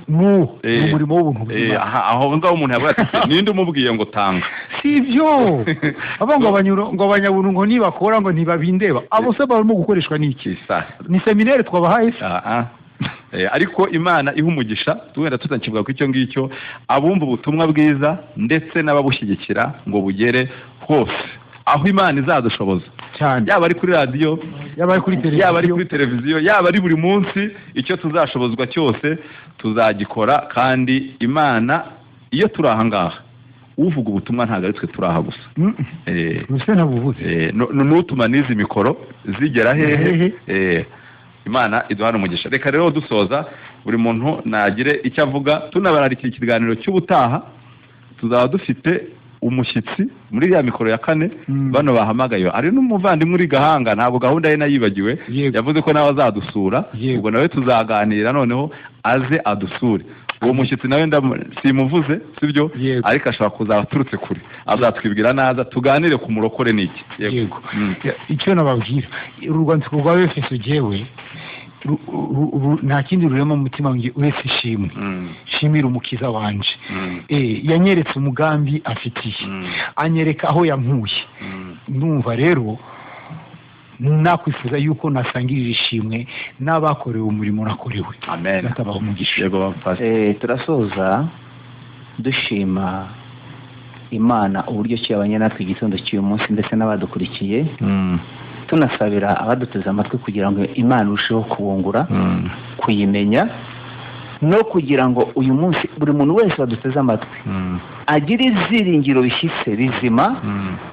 umurimo w'ubuntu.
Aho ngaho umuntu yavuga ati ninde umubwiye ngo tanga?
Sivyo abo ngo abanyabuntu ngo nibakora ngo ntibabindeba, abo se barimo gukoreshwa n'iki? Ni seminaire twabahaye.
Ariko Imana iha umugisha, tuwenda tutakivuga ku icyo ngicyo, abumva ubutumwa bwiza ndetse n'ababushyigikira ngo bugere hose aho Imana izadushoboza
cyane,
yaba ari kuri radio,
yaba ari kuri
televiziyo, yaba ari buri munsi. Icyo tuzashobozwa cyose tuzagikora, kandi Imana iyo turi aha ngaha uvuga ubutumwa ntabwo ari twe turaha gusa
gusa nabuvuze
n'utuma n'izi mikoro zigera hehe Imana iduhana umugisha. Reka rero dusoza buri muntu nagire icyo avuga, tunabararikira ikiganiro cy'ubutaha tuzaba dufite umushyitsi muri ya mikoro ya 4 bano bahamagaye. Ari n'umuvandimwe uri Gahanga, ntabwo gahunda ye nayibagiwe, yavuze ko nawe azadusura, ubwo nawe tuzaganira noneho aze adusure. Uwo mushyitsi nawe simuvuze sibyo, ariko ashobora kuzaba aturutse kure, azatwibwira naza tuganire ku murokore n'iki.
Yego icyo nababwira, urwandiko rwa Efeso jewe nta kindi rurema mu mutima wanjye uretse ishimwe. Shimira umukiza wanje, yanyeretse umugambi afitiye, anyereka aho yankuye. Ndumva rero nakwifuza yuko nasangirira ishimwe n'abakorewe umurimo nakorewe.
Amen.
Natabaho umugisha.
Turasoza dushima Imana uburyo cyabanye natwe igitondo cy'uyu munsi ndetse n'abadukurikiye, tunasabira abaduteze amatwi kugira ngo Imana irusheho kubungura, kuyimenya, no kugira ngo uyu munsi buri muntu wese waduteze amatwi agire iziringiro bishyitse bizima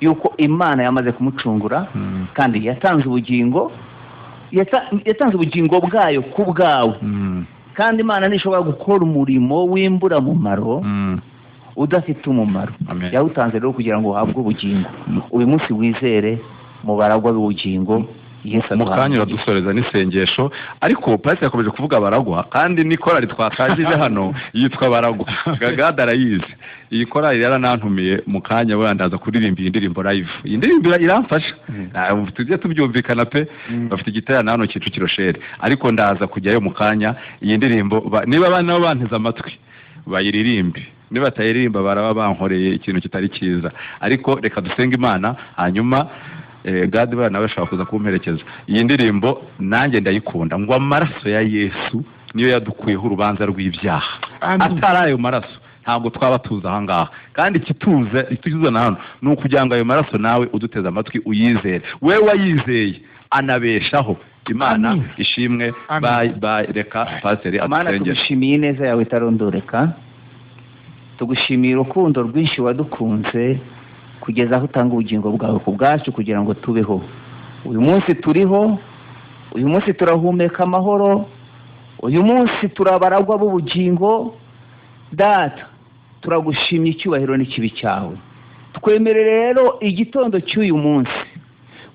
yuko Imana yamaze kumucungura kandi yatanze ubugingo, yatanze ubugingo bwayo ku bwawe. Kandi Imana ntishobora gukora umurimo w'imburamumaro udafite umumaro. Yawutanze rero kugira ngo uhabwe ubugingo. Uyu munsi wizere mu baragwa b'ubugingo.
Mukanyura dusoreza n'isengesho, ariko Pastor yakomeje kuvuga baragwa, kandi ni korali twakajije hano yitwa baragwa. Gagada arayizi. Iyi korali yaranantumiye mukanya bandaza kuririmba indirimbo live. Iyi ndirimbo iramfasha. Tujye tubyumvikana pe, bafite igitaya hano Kicukiro shere, ariko ndaza kujyayo mukanya. Iyi ndirimbo niba abana banteze amatwi bayiririmbe, niba batayiririmba baraba bankoreye ikintu kitari cyiza. Ariko reka dusenge Imana, hanyuma Gadi bana bashaka kuza kumperekeza. Iyi ndirimbo nanjye ndayikunda, ngo amaraso ya Yesu niyo yadukuyeho urubanza rw'ibyaha. Atari ayo maraso ntabwo twaba tuza aha ngaha, kandi ituzana hano ni ukugira ngo ayo maraso nawe uduteze amatwi uyizere. We wayizeye anabeshaho. Imana ishimwe. Reka Pastor
Imana tugushimiye neza yawe itarondoreka, tugushimiye urukundo rwinshi wadukunze kugeza aho utanga ubugingo bwawe ku bwacu kugira ngo tubeho. Uyu munsi turiho, uyu munsi turahumeka amahoro, uyu munsi turabaragwa b'ubugingo. Data, turagushimye icyubahiro n'ikibi cyawe. Twemere rero igitondo cy'uyu munsi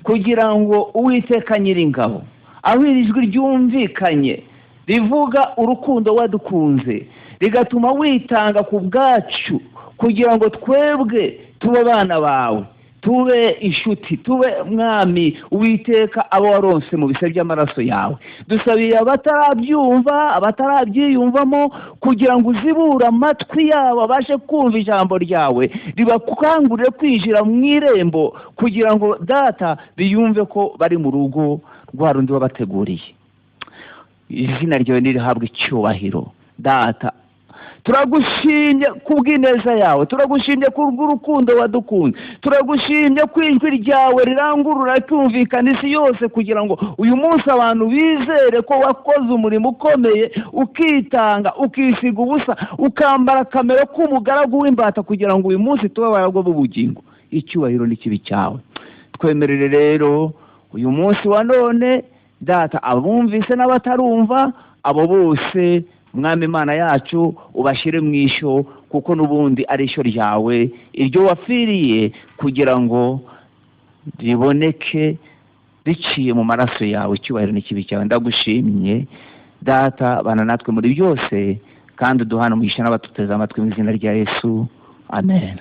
kugira ngo Uwiteka Nyiringabo, aho ijwi ryumvikanye rivuga urukundo wadukunze, rigatuma witanga ku bwacu kugira ngo twebwe tube abana bawe, tube inshuti, tube mwami Uwiteka abo waronse mu bise by'amaraso yawe. Dusabiye abatarabyumva, abatarabyiyumvamo, kugira ngo uzibure amatwi yabo abashe kumva ijambo ryawe, ribakangurire kwinjira mu irembo, kugira ngo Data biyumve ko bari mu rugo rwa rundi wabateguriye. Izina ryawe nirihabwe icyubahiro. Data, turagushimye kubw'ineza yawe, turagushimye kubw'urukundo wadukunze, turagushimye ko ijwi ryawe rirangurura kumvikana isi yose, kugira ngo uyu munsi abantu bizere ko wakoze umurimo ukomeye, ukitanga, ukisiga ubusa, ukambara kamera k'umugaragu w'imbata, kugira ngo uyu munsi tube abaragwa b'ubugingo. Icyubahiro n'ikibi cyawe. Twemerere rero uyu munsi wa none Data, abumvise n'abatarumva, abo bose Mwami Imana yacu ubashire mu ishyo, kuko n'ubundi ari ishyo ryawe iryo wafiriye, kugira ngo riboneke riciye mu maraso yawe. Icyubahiro n'ikibi cyawe. Ndagushimye Data, bana natwe muri byose, kandi uduhana umugisha n'abatuteze amatwi mu izina rya Yesu. Amen.